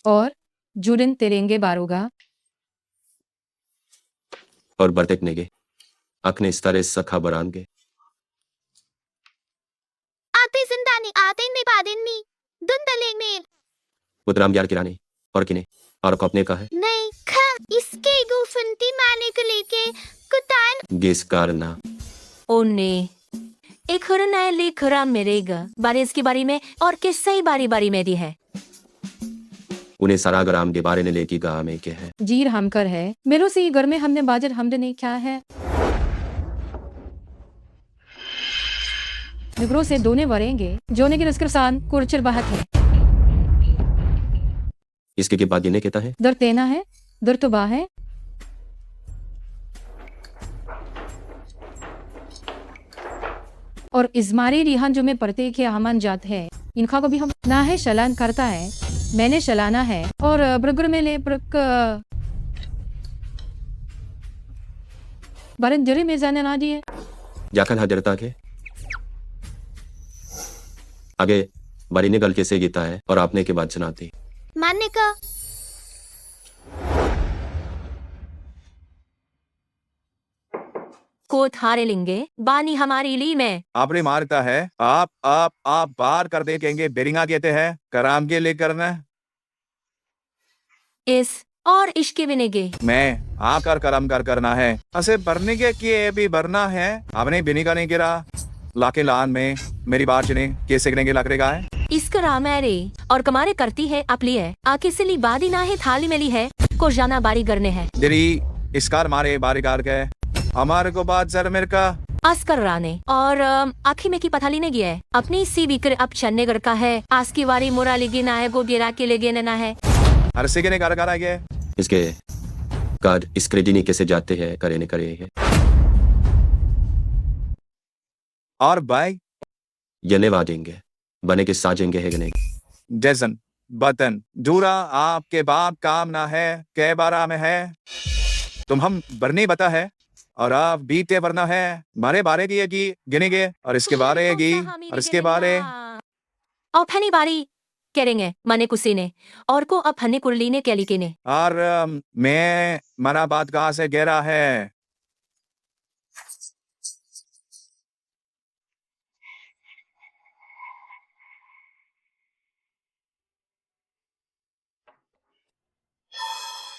और जुड़न तेरेंगे बारोगा और बरतेक नेगे अखने इस तरह सखा बरानगे आते जिंदानी आते ने बादिन मी दुंदलेंग में उतराम यार किराने और किने और कपने का है नहीं खा इसके गुफंती माने को लेके कुतान गेस कारना ओने एक हरनाए ले खरा मेरेगा बारिश की बारी में और किस सही बारी बारी में दी है उन्हें सारा ग्राम के बारे ने लेकी गा में के है जीर हमकर है मेरो से घर में हमने बाजर हमने नहीं क्या है निगरों से दोने वरेंगे जोने के रस्करसान कुरचर बाहक है इसके बाद इन्हें कहता है दर तेना है दर तो बा है और इजमारी रिहान जो में पढ़ते के हमान जात है इनका को भी हम ना है शलान करता है मैंने शलाना है और ब्रगर में ले ब्रक बारन जरे में जाने ना दिए जाकर हाजिरता के आगे बारी ने गल कैसे गीता है और आपने के बाद सुनाती मानने का को थारे लेंगे बानी हमारी ली में आपने मारता है आप बार कर दे कहेंगे बेरिंगा कहते हैं कराम के लिए करना इस और इश्के बिनेगे मैं आकर करम कर करना है ऐसे भरने के किए भी भरना है आपने बिनी का नहीं गिरा लाके लान में मेरी बात चुने कैसे करेंगे लकड़ेगा है इसका राम है रे और कमारे करती है अपली है आके से ली बादी ना है थाली में ली है को जाना बारी करने है दिरी इसकार मारे बारीकार के हमारे को बात सर मेरे का अस्कर राने और आखी में की पथाली ने गया है अपनी सी बिकर अब चन्ने घर का है आज की वारी मोरा लेगे ना है गो बिरा के लेगे ना है हर से के ने कार आ गया इसके कार्ड इस क्रेडिनी कैसे जाते हैं करे ने करे है और भाई यने वादेंगे बने के साजेंगे है गने जैसन बतन दूरा आपके बाप काम ना है कै बारा में है तुम हम बरने बता है और आप बीते वरना है मारे बारे की है कि गिनेगे और इसके बारे की और इसके बारे और फनी बारी करेंगे मने कुसी ने और को अब हने कुरली ने कैली के ने और मैं मना बात कहाँ से गहरा है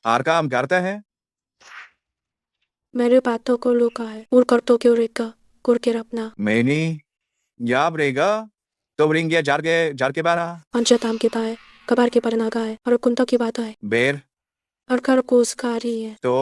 आर काम करता है मेरे बातों को लुका है और करतो क्यों रेगा कुरके अपना मैंने याब रहेगा तो रिंगे जार के बारा अंजताम के ताए कबार के परनागा है और कुंता की बात है बेर और कर कोसकारी है तो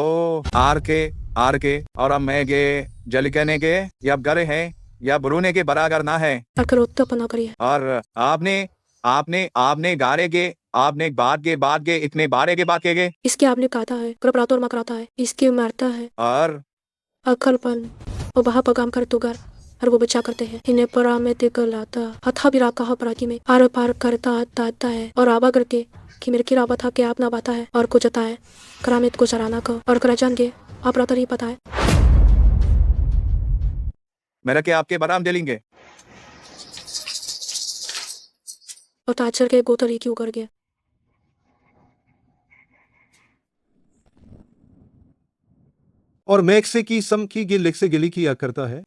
आर के और अब मैं गे जल कहने के या गरे हैं या बुरूने के बराबर ना है और कर उत्तपना करी है और आपने गारे के आपने बाद के इतने बारे के बात के गए इसके आपने कहता है कर प्रातोर मकराता है इसके मारता है और अकलपन और बहा पगाम कर तुगर और वो बच्चा करते हैं इन्हें परा में तिकल आता हथा भी राका हो पराकी में आर पार करता आता है और आबा करके कि मेरे की राबा था कि आप ना बाता है और कुछ आता है करामित को चराना को और करा जान के आप राता नहीं पता है मेरा के आपके बराम दे लेंगे और ताचर के गोतरी क्यों कर गया और मैक से की सम की गिल से गिली किया करता है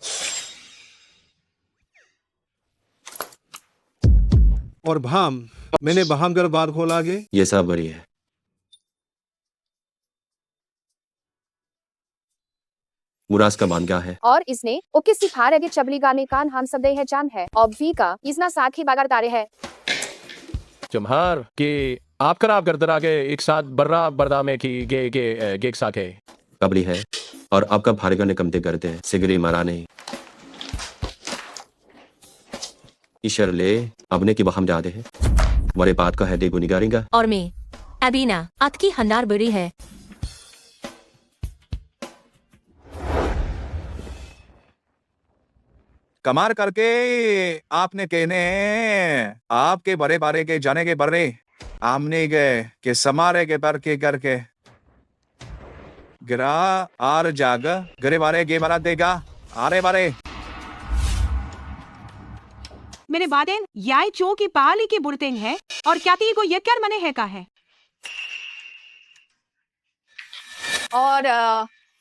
और भाम मैंने बहामगर बात खोला गे ये सब बड़ी है मुरास का मान क्या है और इसने ओके सिफार है कि चबली गाने कान हम सब है जान है और भी का इसना साखी बागर तारे है जमहार कि आप करदर आगे एक साथ बर्रा बर्दा में की गे साके कबली है और आपका भारेगा ने कमते करते हैं सिगरी मारा नहीं ईश्वर ले अपने की बहम जाते हैं मरे बात का है दे गुनिगारिंगा और मैं अबीना आपकी हंडार बड़ी है कमार करके आपने कहने आपके बड़े बारे के जाने के बर्रे आमने गए के समारे के पर के करके गिरा आर जाग गरे बारे गे बारा देगा आरे बारे मेरे बादेन याय चो की पाली की बुरतेंग है और क्या ती को ये कर मने है का है और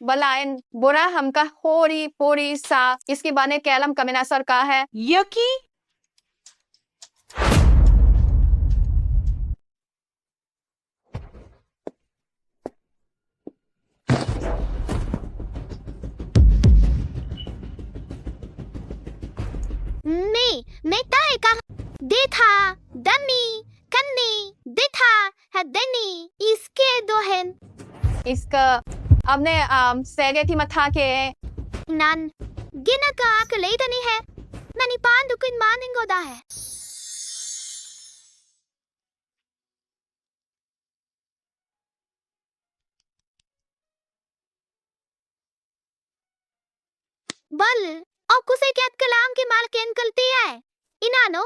बलायन बुरा हमका होरी पोरी सा इसके बाने कैलम कमेना सर का है यकी मैं ताए का देखा दमी कन्नी देखा है दनी इसके दो हैं इसका अपने सेगे थी मथा के नन गिना का अकले दनी है ननी पान दुकिन मानिंगो दा है बल और कुसे क्या कलाम के माल के निकलती है इनानो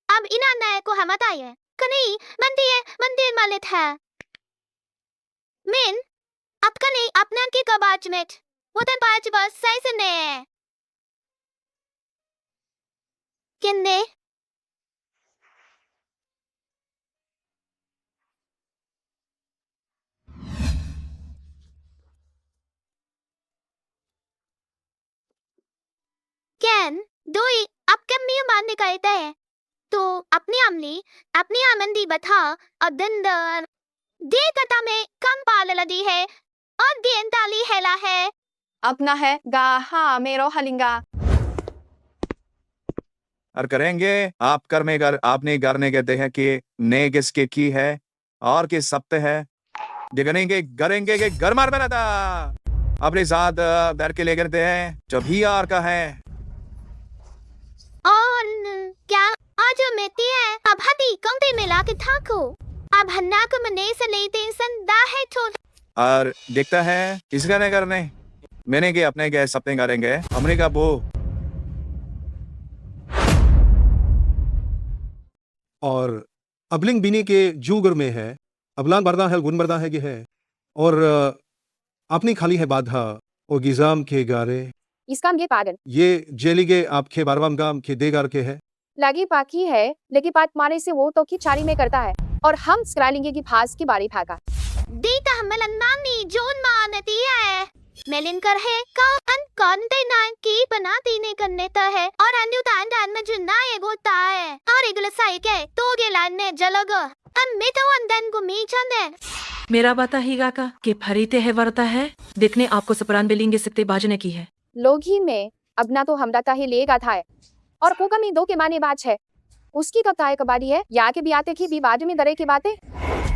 अब इना नए को हम बताई है कनी मंदिर मालित है मेन अब कनी अपना की कबाच में वो तन पाँच बस सही से ने किन्ने कैन दो ही अब कम मिया मानने का कहता है तो अपनी आमंदी बता और दंदर दे कता में कम पाल लदी है और गेंद ताली हेला है अपना है गाहा मेरो हलिंगा और करेंगे आप कर में कर आपने करने कहते हैं कि ने किसके की है और किस सप्ते है दिगनेंगे करेंगे के घर मार में था अपने साथ दर के ले करते हैं जब ही यार का है और क्या आज मेती है अब हती कंते मिला के थाको अब हन्ना को मने से लेते संदा है तो और देखता है किसका नहीं करने मैंने के अपने के सपने करेंगे हमने का वो और अबलिंग बिनी के जूगर में है अबलान बरदा है गुन बरदा है कि है और अपनी खाली है बाधा और गिजाम के गारे इसका ये पागल ये जेलिगे आपके बारवाम गाम के देगार के है लगी पाकी है लेकिन पात मारे से वो तो की चारी में करता है और हम स्क्रालिंगे की फास की बारी भागा दीता हमल नानी जोन मानती है मेलिन कर है कौन कौनते ना की बनाती ने करने ता है और अन्यु तान में जुन्ना ये गोता है और इगल साई के तो गे लाने जलग मैं तो अंदन को मी चंदे मेरा बाता ही गाका के फरीते है वरता है देखने आपको सपरान बिलिंगे सकते बाजने की है लोग ही में अपना तो हमदाता ही लेगा था और कोका में दो के माने बात है उसकी कताए कबाड़ी है या के भी आते की भी बाजू में दरे की बातें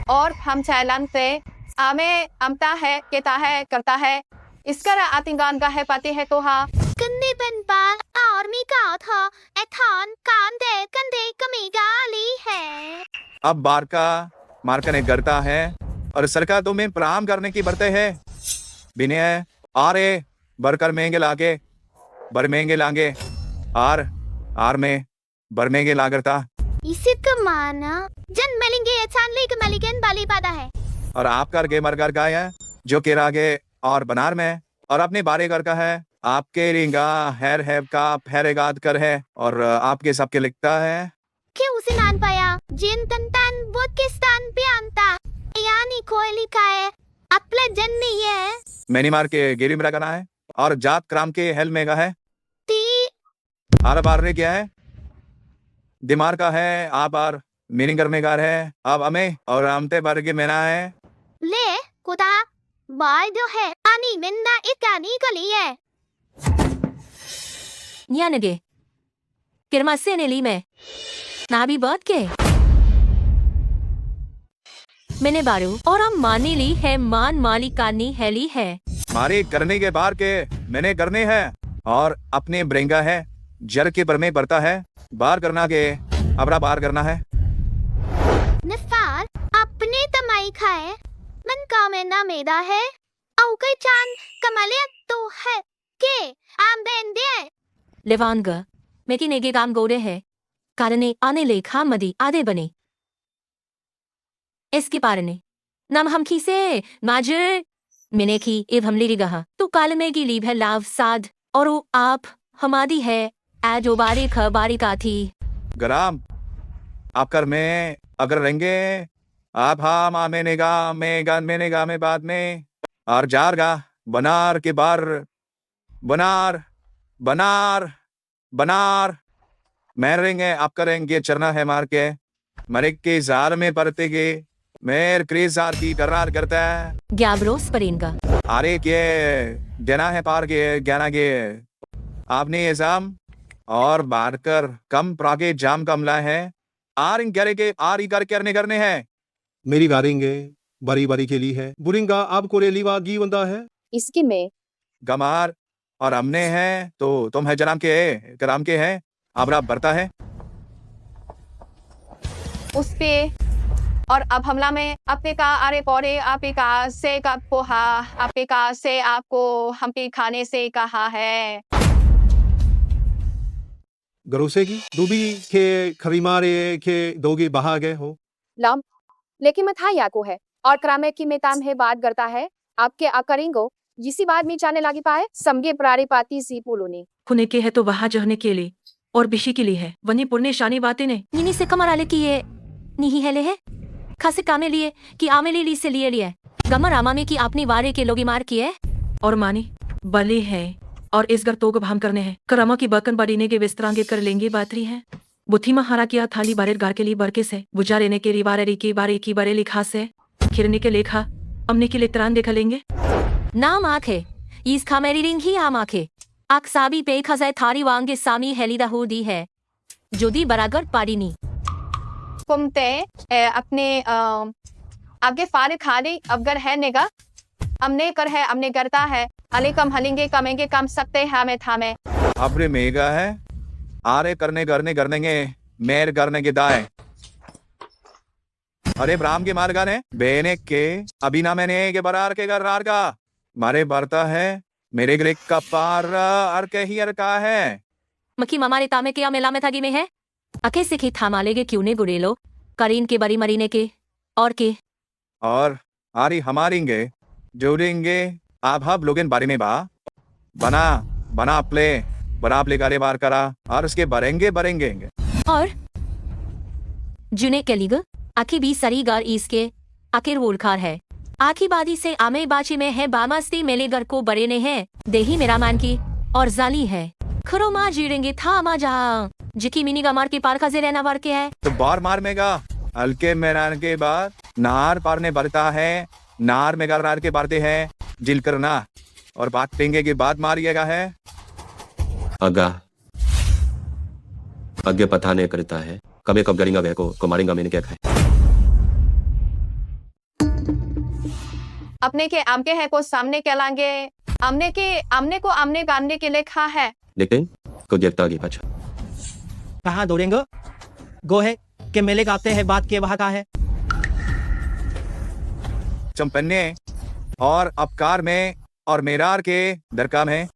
और हम चैलन से आमे अमता है कहता है करता है इसका आतिंगान का है पाते है तो हाँ कंदे बन पा और मी का था एथान कांदे कंदे कमी गाली है अब मार्का ने करता है और सरकार तो में प्राम करने की बरते है बिने आरे बरकर महंगे लागे बर महंगे लागे आर में बर महंगे लागरता इसे कमाना जन मेलिंगे एथान लेके मेलिगन बाली पादा है और आप कर गे मरकर का है जो केरागे और बनार में और अपने बारे कर का है आपके रिंगा हैर हैव का फेरेगाद कर है और आपके सबके लिखता है क्यों उसे नान पाया जिन तंतान बुद्ध के स्थान पे आंता यानी कोई लिखा है अपने जन नहीं है मैंने मार के गिरी मेरा करना है और जात क्राम के हेल में का है ती आर बार ने क्या है दिमाग का है आप बार मीनिंग करने का है अब हमें और आमते बार के मेना है ले कुता बाय जो है आनी मिन्ना इकानी कली है यानगे किरमा से ने ली में नाबी बात के मैंने बारू और हम मानी ली है मान माली कानी हैली है मारी करने के बार के मैंने करने हैं और अपने ब्रेंगा है जर के पर में बढ़ता है बार करना के अपना बार करना है नफार अपने तमाई खाए मन का में ना मेदा है औ कई चांद कमलिया तो है के आम बेन दे लेवानग मेकी नेगे काम गोरे है कारणे आने लेखा मदी आधे बने इसके पारने नम हम खीसे माजर मैंने की एव हमले रिगा तो काल में की लीब है लाभ साध और वो आप हमारी है जो बारी खबारी का थी गराम आप कर में अगर रहेंगे आप हाँ माँ मैंने गा में बाद में और जार गा बनार के बार बनार मैं रहेंगे आप करेंगे चरना है मार के मरे के जार में परते के मेर क्रीजार की करार करता है ग्याबरोस परेंगा अरे के देना है पार के ज्ञाना के आपने ये जाम और बारकर कम प्रागे जाम कमला है आर इन करे के आर इकर करने हैं मेरी वारेंगे बारी के लिए है बुरिंगा आपको रेलीवा गी बंदा है इसकी में गमार और हमने हैं तो तुम है जनाम के है कराम के हैं अब आप बढ़ता है उस पे और अब हमला में अपने का आरे पौरे आपे का से का पोहा आपे का से आपको हम पे खाने से कहा है गरोसे की दुबी के खरीमारे के दोगे बहा गए हो लम लेकिन मैं था या को है और क्रामे की में ताम है बात करता है आपके आकरिंगो इसी बात में जाने लगी पाए समगे प्रारी पाती सी पुलोनी खुने के है तो वहाँ जहने के लिए और बिशी के लिए है वनी पुरने शानी बातें ने निनी से कमर आले की ये नहीं है ले है खासे कामे लिए कि आमे ली से लिए गमर आमा में कि आपने वारे के लोगी मार किए और मानी बले है और इस घर तो भाम करने हैं करामा की बकन बड़ीने के विस्तरांगे कर लेंगे बातरी है बुद्धि महारा किया थाली बारे गार के लिए बरके से बुझा रेने के रिवारे की बारे लिखा से खिरने के लेखा अमने के लेतरान देखा लेंगे नाम आखे इस खामेरी रिंग ही आम आखे आख साबी पे खजाए थारी वांगे सामी हेलीदा हो दी है जोदी बरागर पारीनी कुमते अपने आगे फारे खाने अवगर है नेगा हमने कर है हमने करता है अले कम हलेंगे कमेंगे कम सकते हैं हमें थामे अपने मेगा है आरे करने मेर करने के दाए अरे ब्राह्म के मार गाने बेने के अभी ना मैंने के बरार के गरार का मारे बरता है मेरे गले का पार अर के ही अर का है मक्की मामारे तामे के मेला में थागी में है अके से की थामालेगे क्यों ने गुरेलो करीन के बरी मरीने के और आरी हमारेंगे जोड़ेंगे आप हम लोगन बारे में बना प्ले गारे बार करा और उसके बरेंगे और जुने कलीग आखी भी सरीगार इसके आखिर वोलखार है आखी बादी से आमे बाची में है बामास्ती मेले घर को बड़े ने है देही मेरा मान की और जाली है खरो माँ जीरेंगे था मा जहा जिकी मिनी का मार के पार खाजे रहना वार के है तो बार मार मेगा हल्के मेरान के बाद नार पारने बढ़ता है, नार में गरार के बढ़ते हैं, जिल करना और बात पेंगे की बात मारिएगा है। आगा आगे पता नहीं करता है, कभी कब करेंगा वे को मारेंगा मैंने क्या खाया। अपने के आमके है को सामने के लाएंगे, आमने को आमने गाने के लिए खा है। लेकिन को देखता आगे पाछा कहाँ दौड़ेंगे? गो है कि मेले का आते हैं बात के वहाँ का है। चंपन्ने और अपकार में और मेरार के दरकार में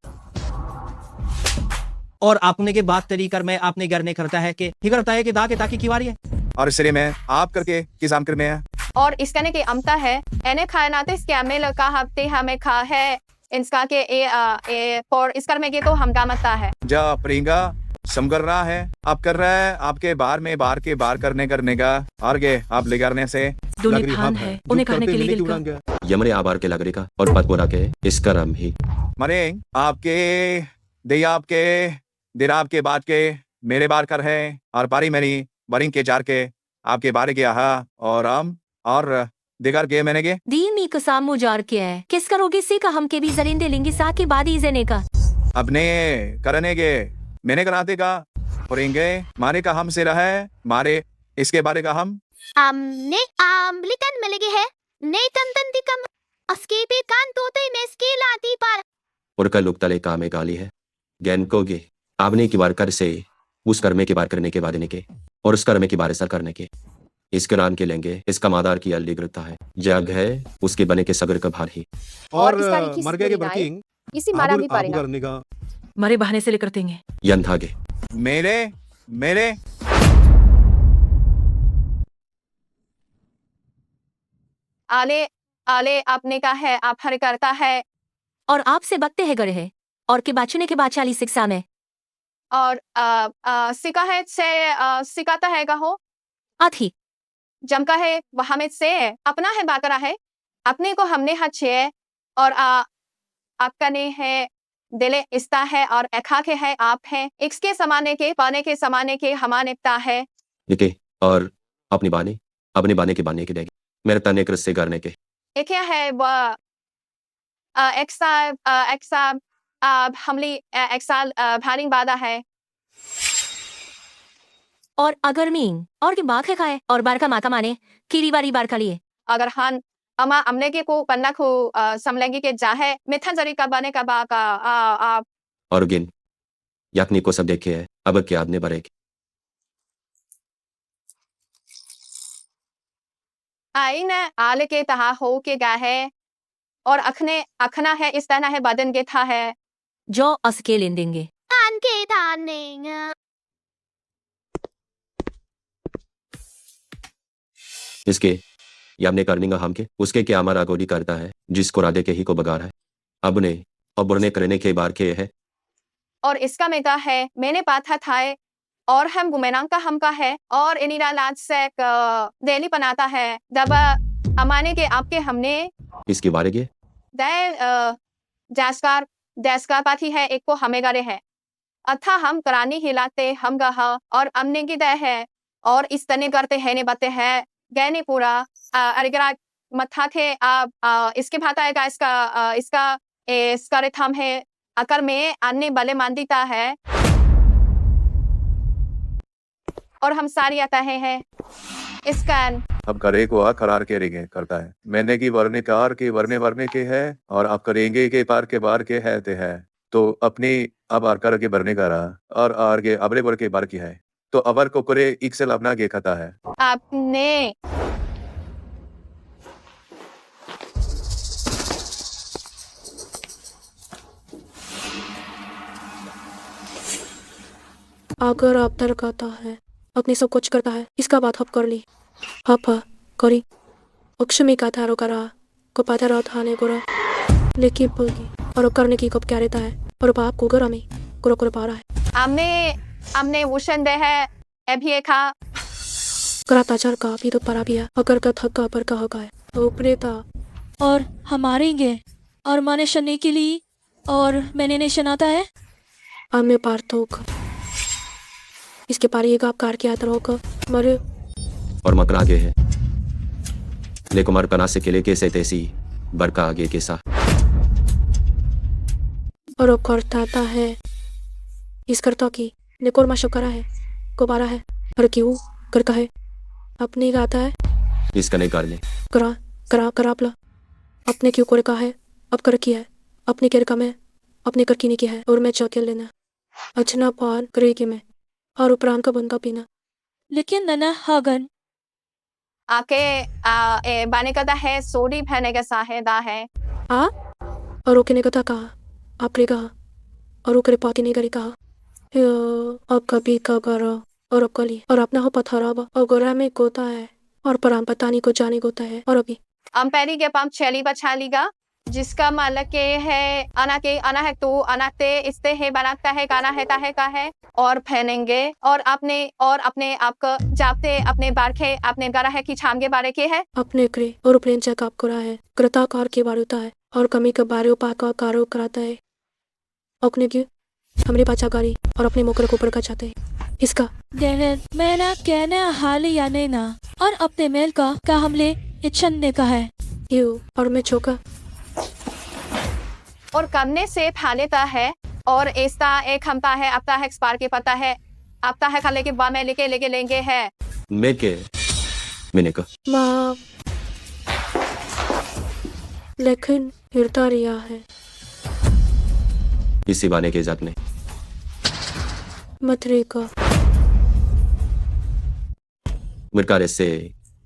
और आपने के बात तरी कर मैं आपने घर नहीं करता है कि ही करता है कि दा के ताकि की वारी है और सिरे में आप करके किसाम कर में है और इसका ने के अमता है एने खाए नाते इसके हमें लगा हफ्ते हमें खा है इसका के ए और इसका में के तो हम गामता है जा प्रिंगा सम कर रहा है, आप कर रहा है आपके बार में बार के बार करने का और के आप ले करने से दोनों भान है उन्हें खाने के लिए गिलका यमरे आबार के लगरे का और पत बोरा के इसका रम ही मरे आपके दे आपके देर आपके बात के मेरे बार कर है और पारी मेरी बरिंग के जार के आपके बारे गया है और हम और दिगार के मैंने के दी मी कसाम मुजार के है किस करोगे सी का हम के भी जरिंदे लेंगे सा के बाद ही जने का अपने करने के मैंने कराते का पढ़ेंगे मारे का हम से रहा है मारे इसके बारे का हम आमने आमलिकन मिलेगी है नहीं तंतन दिकम अस्केपे कान तोते में स्केल आती पर और का लुक तले काम गाली है गैन को गे आपने की बार कर से उस कर्मे की बार करने के बाद के और उस कर्मे की बार ऐसा करने के इसके नाम के लेंगे इसका मादार की अल्ली गिरता है जग है उसके बने के सगर का भार ही और मर गए के वर्किंग इसी मारा भी पारेगा मरे बहाने से लेकर देंगे यंथागे मेरे मेरे आले आले आपने का है आप हर करता है और आपसे बकते हैं गड़े है और के बचने के बाद 40 शिक्षा में और सिका है से सिकाता है का हो आथी जमका है वहां में से अपना है बाकरा है अपने को हमने हाथ छे और आपका ने है दिले इस्ता है और एखा के है आप है इसके समाने के पाने के समाने के हमाने पता है देखे और अपनी बाने के देगी मेरे तने कर से करने के एक क्या है वह एक्सा हमली एक्साल भारिंग बादा है और अगर मीन और के बाग है खाए और बार का माता माने कीरी बारी बार का लिए अगर हान अमा हमने के को पन्ना को समलेंगे के जाहे मिथा जरी का बने का बा का और गिन याकनी को सब देखे है अब क्या आदने बरेगे आई न आले के तहा हो के गा है और अखना है इस तरह है बदन के था है जो असके लेन देंगे आन के तानेंगे इसके यामने करने का हम के उसके क्या हमारा गोली करता है जिसको राधे के ही को बगार है अब ने और बुरने करने के बार के है और इसका मेगा है मैंने पाथा था और हम गुमेनांग का हम का है और इनीरा लाज से देली बनाता है जब अमाने के आपके हमने इसके बारे के जैसकार पाथी है एक को हमें गरे है अथा हम करानी हिलाते हम गहा और अमने की दे है और इस तने करते है ने बाते है गहने पूरा अरिगरा मथा थे इसके भाता है इसका रिथम है अकर में अन्य बले मानदीता है और हम सारी आता है इसका अब करे को करार के रेंगे करता है मैंने की वर्णे कार के वर्णे के है और आप करेंगे के पार के बार के है ते है तो अपनी अब आर कर के भरने का रहा और आर के अबरे बर के बार की है तो अबर को करे इक्सल अपना के खाता है आपने अगर आप धड़काता है अपने सब कुछ करता है इसका बात हप कर ली हप करी अक्षमी का थारो करा को पाथा रहा थाने गोरा लेकिन पलगी और करने की कब क्या रहता है और बाप को गरा में कुरो कुरो पा रहा है हमने वुशन दे है अभी खा कराता चर का भी तो परा भी है अगर का थका पर का होगा है तो ऊपरे था और हमारे गे और माने शनि के लिए और मैंने ने शनाता है हमें पार तो इसके पार ये गाप कार के आता होगा मरे और मकर आगे है ले कुमार कना से केले के से तेसी बरका आगे के सा और अब करता है इस करता की निकोर माशो करा है कोबारा है और क्यों करका है अपनी गाता है इसका नहीं कर ले करा करा करापला अपने क्यों करे का है अब कर किया है अपने केर का मैं अपने कर की नहीं किया है और मैं चौके लेना अच्छा पान करे कि मैं और उपरांत का बंदा पीना लेकिन नना हागन आके बाने का है सोडी पहने के साहेदा है आ और ओके ने कहा कहा आपने कहा और ओकरे पाती नहीं करी कहा अब कभी का करो और अब कली और अपना हो पथरा और गोरा में गोता है और पराम पतानी को जाने गोता है और अभी पैरी के पंप छेली बछालीगा जिसका मालक के है आना है तू अनाते इसते है बनाता है गाना है ता है का है और पहनेंगे और अपने आपको जापते अपने बारखे अपने गारा है कि छाम के बारे के है अपने करे और प्लेन चेकअप करा है कृताकार के बारे होता है और कमी के बारे उपाका कारो कराता है अपने क्यों हमारे पाचा गाड़ी और अपने मोकर को ऊपर का चाहते हैं इसका मेरा कहना हाल या नहीं ना और अपने मेल का हमले इच्छन ने कहा है यू और मैं चौका और कमने से फालेता है और ऐसा एक हमता है अपता है एक्सपायर के पता है अपता है खाले के बा में लेके लेंगे है मेके मैंने कहा माँ लेकिन हिरता रिया है इसी बाने के जात ने मतरे का मिरकारे से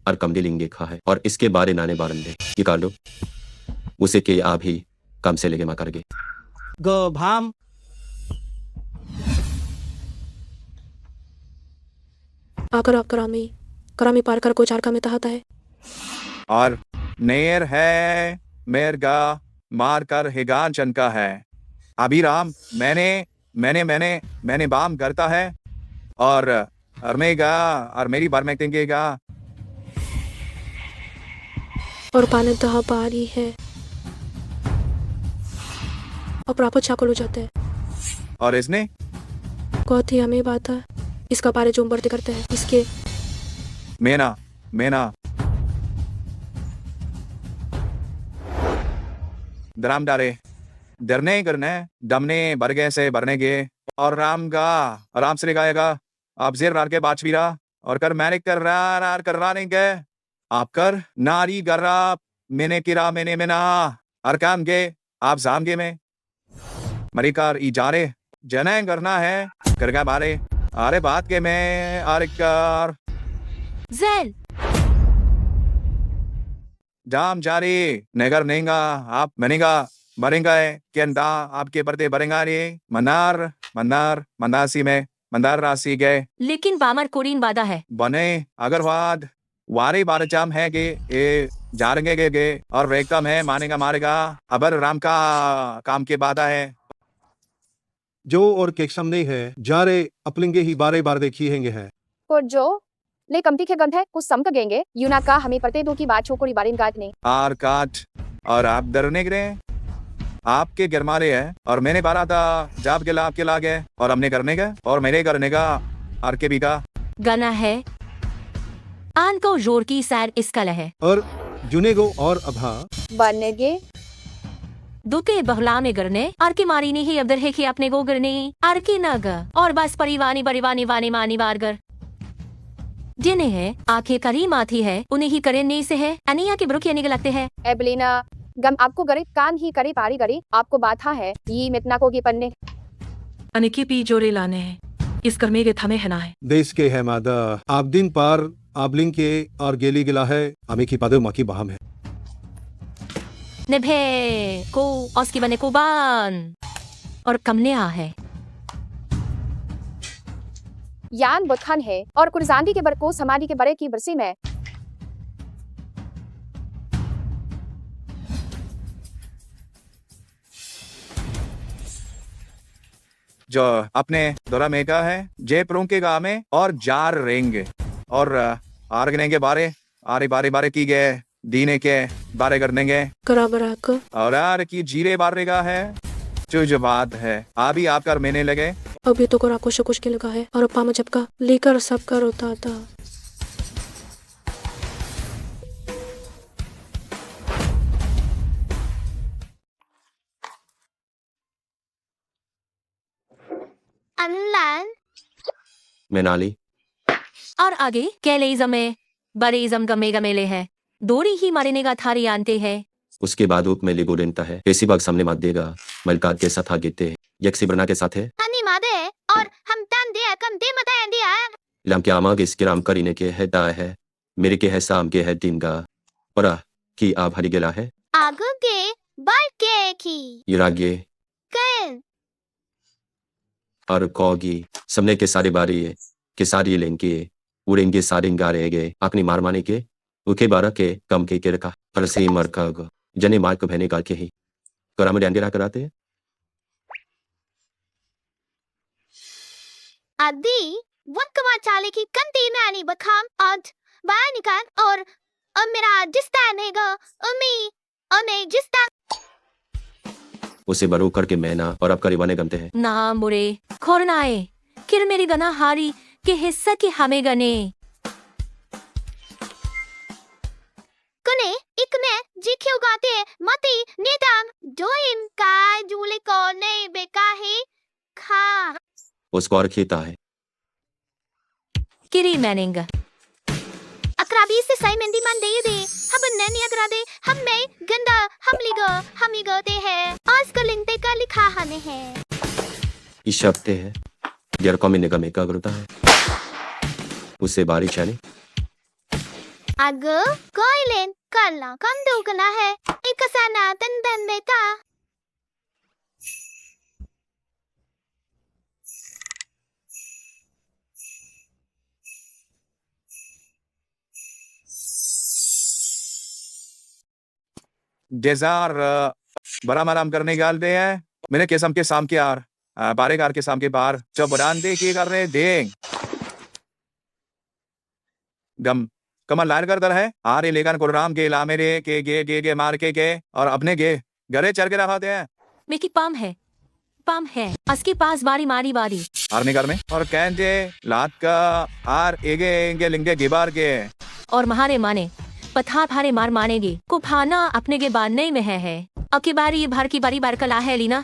और कमदी लिंगे खा है और इसके बारे नाने बारंदे ये कर दो उसे के आप ही काम से लेके मा करगे ग भाम आकर आप करामी पार कर को चार का में तहता है और नेर है मेर गा मार कर हिगान चनका है अभी राम मैंने बाम करता है और अरमेगा और मेरी बार में देंगेगा और पाने दहा पारी है और प्राप्त चाकल हो जाते हैं और इसने बहुत ही हमें बात है इसका बारे जो बढ़ते करते हैं इसके मेना दराम डारे डरने करने दमने बरगे से भरने गे और आराम से गाएगा आप जेर रार के बाचवीरा और कर मैंने कर रहा नहीं गए आप कर नारी गर्रा मैंने किरा मैंने मेना अरकाम गे आप जाम गे में मरिकार इजारे जने करना है करगा बारे अरे बात के में अरे कर जेल जाम जारी नेगर नेगा आप मनेगा मरेंगा है क्या आपके पर्दे भरेंगा रे मंदासी में मंदार राशि गए लेकिन बामर कोरीन बादा है बने अगरवाद वारे बार जाम है कि ये जारेंगे गे और रेकम है मानेगा मारेगा अबर राम का काम के बादा है जो और केक सामने है जारे अपलिंगे ही बारे बार देखी हैंगे है और जो ले कमती के गंध है कुछ सम कगेंगे यूना का हमें पते दो की बात छोकरी बारिन गात नहीं आर काट और आप डरने गिरे आपके गरमारे है और मैंने बारा था जाप के आपके लागे और हमने करने का और मेरे करने का आर के भी का गाना है आन को जोर की सैर इसका है और जुनेगो और अभा बनने गे दुके बहला में गरने आर की मारी नहीं अबदर है कि अपने को गरने आर की नग और बस परिवानी परिवानी वानी मानी वारगर जिन्हें है आंखें करी माथी है उन्हें ही करे नहीं से है अनिया के ब्रुक यानी लगते हैं एबलिना गम आपको गरीब कान ही करे पारी गरी आपको बाथा है ये मितना को की पन्ने अनिकी पी जोरे लाने हैं इस कर्मे के थमे है ना है देश के है मादा आप दिन पार आबलिंग के और गेली गिला है अमी की पादे माकी बहाम है निभे को उसकी बने को बान और कमने आ है यान बुतखान है और कुरजांदी के बर को समाधि के बरे की बरसी में जो अपने दोरा मेगा है जयपुरों के गाँव में और जार रेंगे और आरगने के बारे आरे बारे बारे की गए दीने के बारे करने के और यार की जीरे बारे का है जो बात है अभी आपका मैंने लगे अभी तो कोरा कुछ के लगा है और अपा में जब का लेकर सब कर होता था Anlan. Menali. और आगे कैलेइज्म में बड़े इज्म गमे गमेले है दोरी ही मारने का थारी आनते हैं उसके बाद ऊप में लिगो देता है कैसी बाग सामने मत देगा मलकार के साथ आगे है यक्सी बरना के साथ है Ani made और हम तन दे कम दे मत दिया. लम के आमाग इसके राम करीने के है दा है मेरे के है शाम के है दिन का परा कि आप हरी गेला है आगे के बाल के की. इरागे Ken. और कौगी सबने के सारे बारी के सारी लेंगे उड़ेंगे सारे गारेगे अपनी मार माने के उके बारह के कम के रखा पर से मर का जने मार को बहने का के ही कराम डांगेरा कराते हैं Adi. What कमा चाले की कंती में आनी बखाम आज बाय निकाल और मेरा जिस्तान है गा अमे जिस्तान. उसे बरो करके मैना और अब करीबाने गमते हैं ना मुरे खोरनाए किर मेरी गना हारी के हिस्सा की हमें गने कने एक में जिक्यों गाते मती नेताम जो इनका जूले को नहीं बेका है खा उसको और खीता है किरी मैनेंगा अकराबी से सही मंदी मन दे हम नैनी अकरा दे हम में गंदा हम लिगोते हैं आज का लिंक का लिखा हने है इस हफ्ते है जर को में निगम का करता है उससे बारी चाने अगर कोई लेन करना कम दुगना है एक सना तन तन बेटा डेजार बड़ा मराम करने गाल दे है मैंने केसम के साम के आर बारे कार के साम के बार जो बरान दे के कर रहे देंग गम कमल लार कर दर है आ रे लेकर कुलराम के ला मेरे के गे मार के और अपने गे घरे चल के रखाते हैं मेकी पाम है असके पास बारी मारी बारी आरने कर में और कहते लात का आर एगे लिंगे गिबार के और महारे माने पथा भारे मार मानेगी को भाना अपने के बाद नहीं में है अब की बारी भर की बारी कला है लीना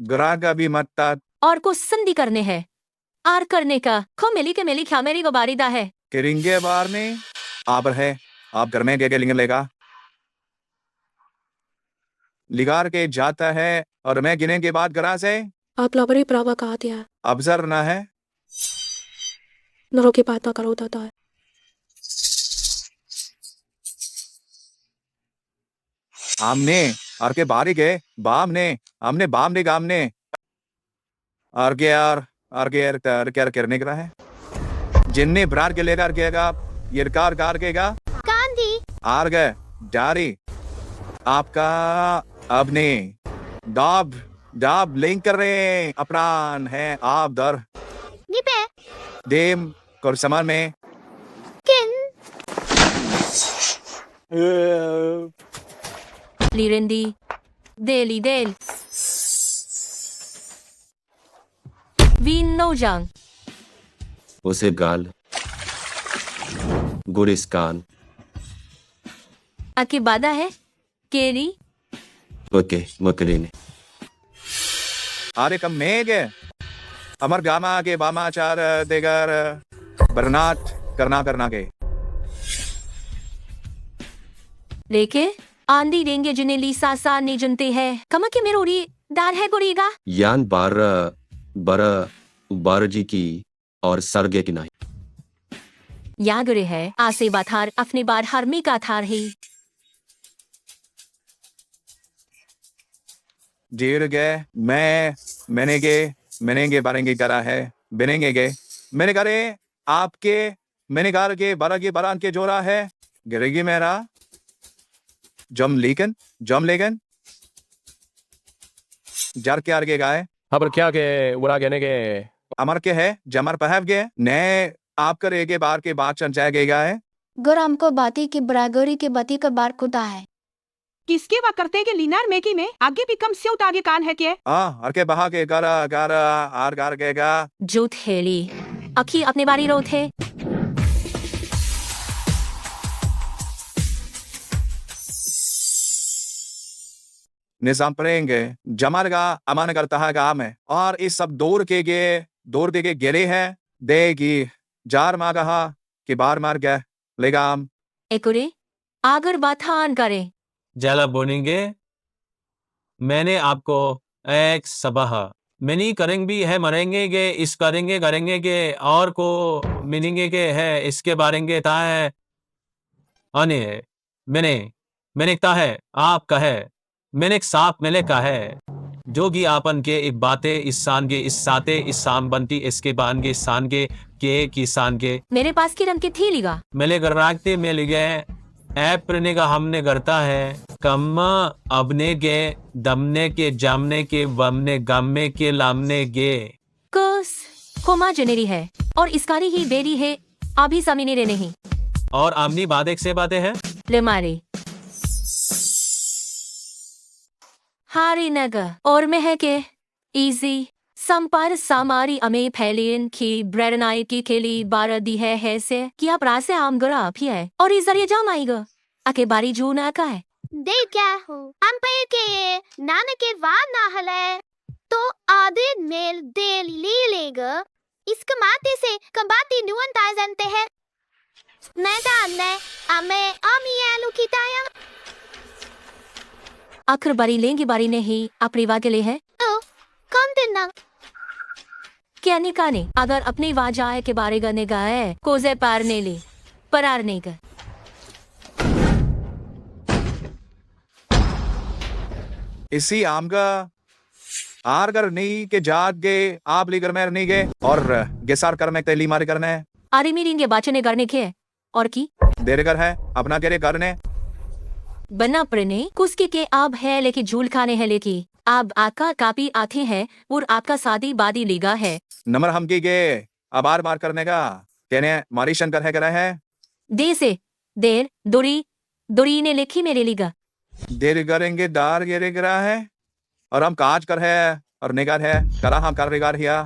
ग्राह का भी मत्ता और को संधि करने है आर करने का खो मिली के मिली क्या मेरी को बारीदा है किरिंगे बार ने आबर है आप घर में के लिंग लेगा लिगार के जाता है और मैं गिने के बाद ग्राह से आप लाबरी प्रावा कहा दिया अवसर ना है नरो की बात ना करो दादा है आमने और के बारी के बाम ने हमने बाम ने गाम ने और के यार क्या करने का है जिन्ने ब्रार के लेकर केगा ये कार केगा कांदी आर गए डारी आपका अपने डाब लिंक कर रहे हैं अपरान है आप दर निपे देम कर समान में किन लिरेंदी देल वीन नोजांग उसे गाल गुरिस्कान आके बादा है केरी ओके मुकरीने आरे कम में के अमर गामा के बामाचार देगर बरनात करना के लेके आंधी देंगे जिन्हें लीसा सा नहीं जनते है कमा के मेरे उरी दार है गुरीगा यान बार जी की और सरगे की नहीं या गुरे है आसे बाथार अपने बार हरमी का थार ही जीर गए मैंने बारेंगे करा है बिनेंगे गे मैंने करे आपके मैंने कार के बारान के जोरा है गिरेगी मेरा जम लेगन जार के आगे गाय हाँ पर क्या के उड़ा गने के अमर के है जमर पहव गए नए आप करे के बार के बात चंचाए गए गाय गुर हमको बाती की बरागोरी के बती का बार खुदा है किसके वा करते के लीनार मेकी में आगे भी कम से आगे कान है क्या हर के बहा के गारा आर गार के गा जो थेली अखी अपने बारी रो थे निजाम पड़ेंगे जमालगा अमान करता है काम है और इस सब दूर के गिरे है देगी जार मा कहा कि बार मार गया लेगाम एकुरे आगर बाथान करे जला बोलेंगे मैंने आपको एक सबह मिनी करेंगे भी है मरेंगे के इस करेंगे के और को मिनेंगे के है इसके बारेंगे ता है अने मैंने कहा है आप कहे मैंने साफ मैंने कहा है जो कि आपन के एक बातें इस सान के इस साते इस साम बनती इसके बान के सान के किसान के मेरे पास की रंग की थी लिगा मेले कर राखते में लिगे ऐप करने का हमने करता है कम अबने के दमने के जामने के वमने गमने के लामने गे कस कोमा जनेरी है और इसकारी ही बेरी है अभी समीने रे नहीं और आमनी बात एक से बातें हैं ले मारे हारी नगर और में है के इजी संपर सामारी अमे फैलियन की ब्रेडनाई की खेली बारह दी है से क्या प्रासे आम गरा भी है और इस जरिए जाम आएगा आके बारी जू ना का है दे क्या हो हम पे के नान के वार ना हले तो आधे मेल दे ले लेगा इसके माते से कबाती नुअन ताजनते हैं ने अमे अमी आलू की ताया आखिर बारी लेंगी बारी ने ही अपनी वाह के लिए है कौन देना क्या निकाने अगर अपनी वाजाए के बारे गने गाए कोजे पार ने ली परार नहीं कर इसी आम का आरगर नहीं के जात गे आप लीगर में नहीं गए और गेसार कर में तेली मारे करने है आरी मीरिंग के बाचने करने के और की देर कर है अपना तेरे करने बना प्रने कुछ के आप है लेकिन झूल खाने है लेकिन आप आका कापी आते हैं और आपका शादी बादी लीगा है नंबर हम की गे आबार मार करने का कहने मारी शंकर है करे है दे से देर दुरी ने लिखी मेरे लीगा देर करेंगे दार गिरे गिरा है और हम काज कर है और निगार है करा हम कर रिगार हिया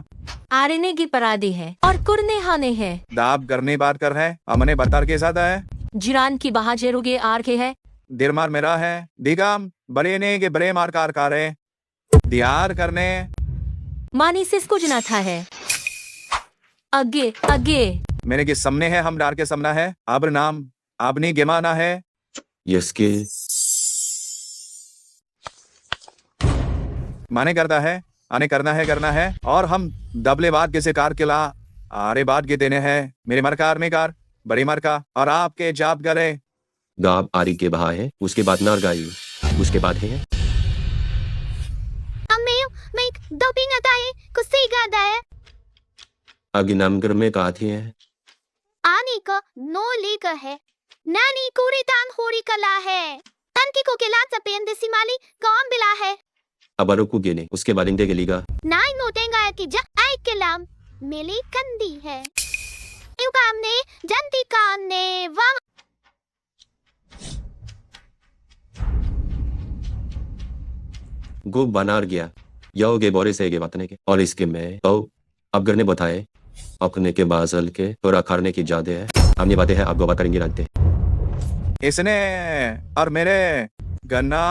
आरने की परादी है और कुरने हाने है दाब करने बात कर है हमने बतार के साथ है जिरान की बहाजेरुगे आर के है देर मार मेरा है दिगाम बड़े ने के बड़े मार कार है दियार करने मानी से कुछ ना था है आगे मेरे के सामने है हम डार के सामना है अब नाम आपने गेमाना है यसके माने करता है आने करना है और हम दबले बात के से कार के ला आरे बात के देने हैं मेरे मरकार में कार बड़ी मरका और आपके जाप करे गाब आरी के बहा है उसके बाद नर गाई उसके बाद है मैं दो आता है कुछ से गादा है आगे नामगर में काथी है आने का नो लेका है नानी कोरे तान होरी कला है तन की को केला चपेन देसी माली कौन बिला है अब को गेने उसके बाद इंदे के लीगा नाई नोटेंगा कि जा आई केलाम मेली कंदी है यू काम ने जनती कान ने वंग गो बनार गया यो गे बोरे से गे बातने के और इसके में तो अब घर ने बताए अपने के बाजल के थोड़ा खाने की जादे है हमने बातें हैं आपको बताएंगे जानते इसने और मेरे गन्ना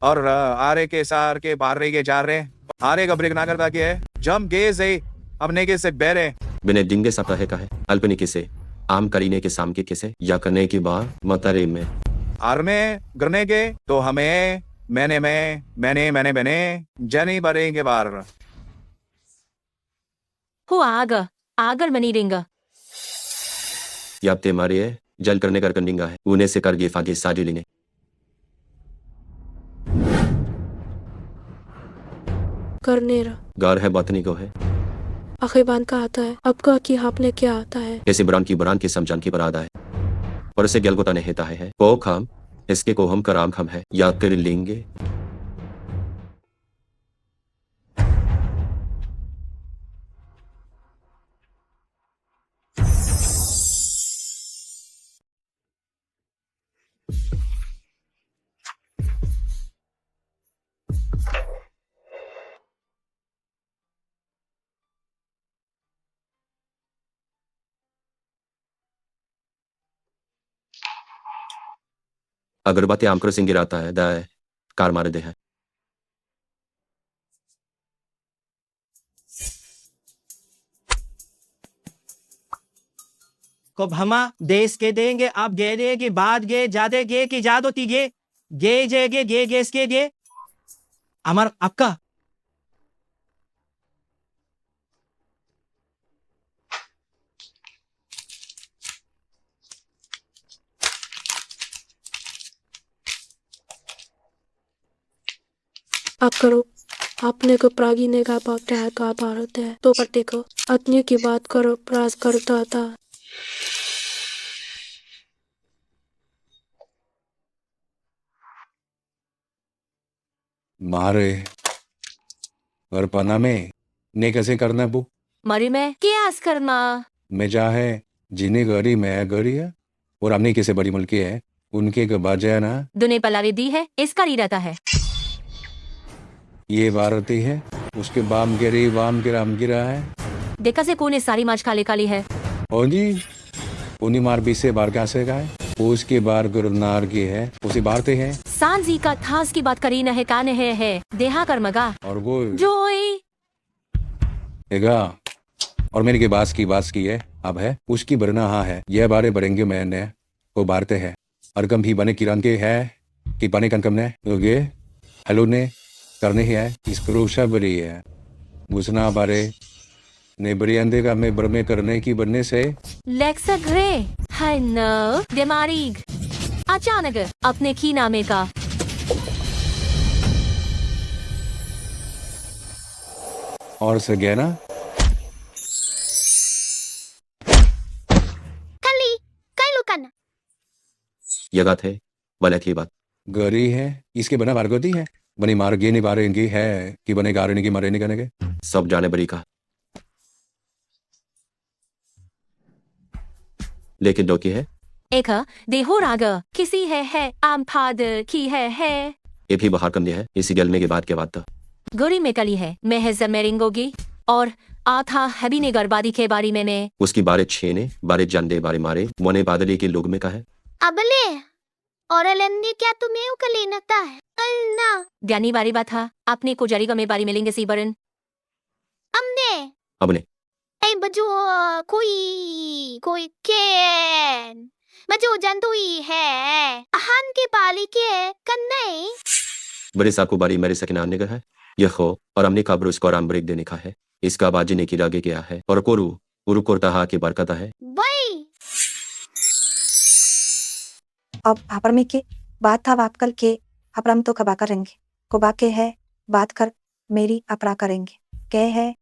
और आरे के सार के बार रहे के जा रहे आरे का ब्रेक ना करता के है जम गे से अपने के से बेरे बिने डिंगे सप्ताह है का है अल्पनी के से आम करीने के साम के किसे या करने की बात मतरे में आर में करने के तो हमें मैंने जनी बरे के बार हो आगर मनी रिंगा याब ते मारी है जल करने कर कंडिंगा है उन्हें से कर गे फागे साजी लेने करनेरा गार है बातनी को है अखीबान का आता है अब का कि आपने क्या आता है कैसे बुरान की समझान की बरादा है और इसे गल को तने हेता है को खाम इसके को हम कराम खम है याद कर लेंगे अगर बातें आमकर सिंह गिराता है दाए कार मारे दे है को भमा देश के देंगे आप गे दे के बाद गे जादे गे की जादोती गे जे गे इसके गे আমার আক্কা आप करो आपने को प्रागी ने का पाकता है का भारत है तो पट्टे को अतनी की बात करो प्रास करता था मारे और पना में ने कैसे करना बू मरी में क्या आस करना मैं चाहे जिन्हें गरी मैं गरी है और हमने किसे बड़ी मुल्की है उनके के बाजे ना दुने पलावी दी है इसका ही रहता है ये भारती है उसके बाम गिरी वाम गिरा हम गिरा है देखा से कोने सारी माछ खाली खाली है ओनी उन्हीं मार भी से बार कैसे का है उसके बार गुरुनार की है उसी भारती है सांजी का थास की बात करी न है काने है देहा कर मगा और वो जोई एगा और मेरी के बास की है अब है उसकी बरना हाँ है यह बारे बढ़ेंगे मैंने वो बारते है और कम भी बने किरण के है कि बने कम ने योगे हेलो ने करने ही है इसक्रोशा बड़ी है मुसना बारे ने बड़ी अंधे का में ब्रह्मे करने की बनने से लेक्सा ग्रे हाय नो देमारीग अचानक अपने की नामे का और सगे ना कली कई लुकन ये बात है वाला की बात गरी है इसके बना बारगोती है बनी मार गे नहीं बारेंगी है कि बने गारने की मरे नहीं करने के सब जाने बड़ी का लेकिन दो की है एक देहो राग किसी है आम फाद की है ये भी बाहर कम दिया है इसी गलमे के बाद था गोरी में कली है मैं है जमेरिंगोगी और आथा हबी ने गरबादी के बारी में मैं उसकी बारे छेने बारे जानदे बारे मारे वने बादली के लोग में का है अबले और लेंदी क्या तुम्हें उकली नता है अल्लाह ज्ञानी बारी बात था आपने को जरी गमे बारी मिलेंगे सी बरन अब ने ऐ बजो कोई केन बजो जंतुई है अहान के पाली के कन्ने बड़े साकू बारी मेरे सकिन आने का है यह खो और हमने काबर उसको आराम ब्रेक देने का है इसका बाजी ने की लागे क्या है और कोरू उरु कोरता हा की बरकता है भाई अब हापर में के बात था बात कल के अपरम तो कबा करेंगे कोबा के है बात कर मेरी अपरा करेंगे के है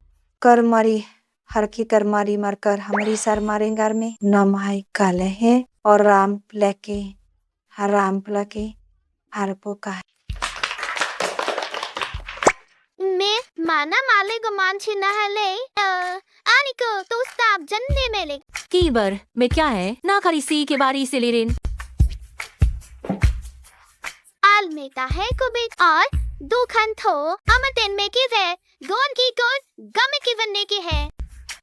कर मारी हर की कर मारी मरकर हमारी सर मारेंगे में नमाई काले है और राम लेके हराम लके हर पो का मैं माना माले गमान छिना है ले आनी को तो स्ताप जन्ने में ले की बर में क्या है ना खरी सी के बारी से ले रेन आल मेता है को बेट और दो खंथो अमतेन में की रे गोन की गोन गम की बनने की है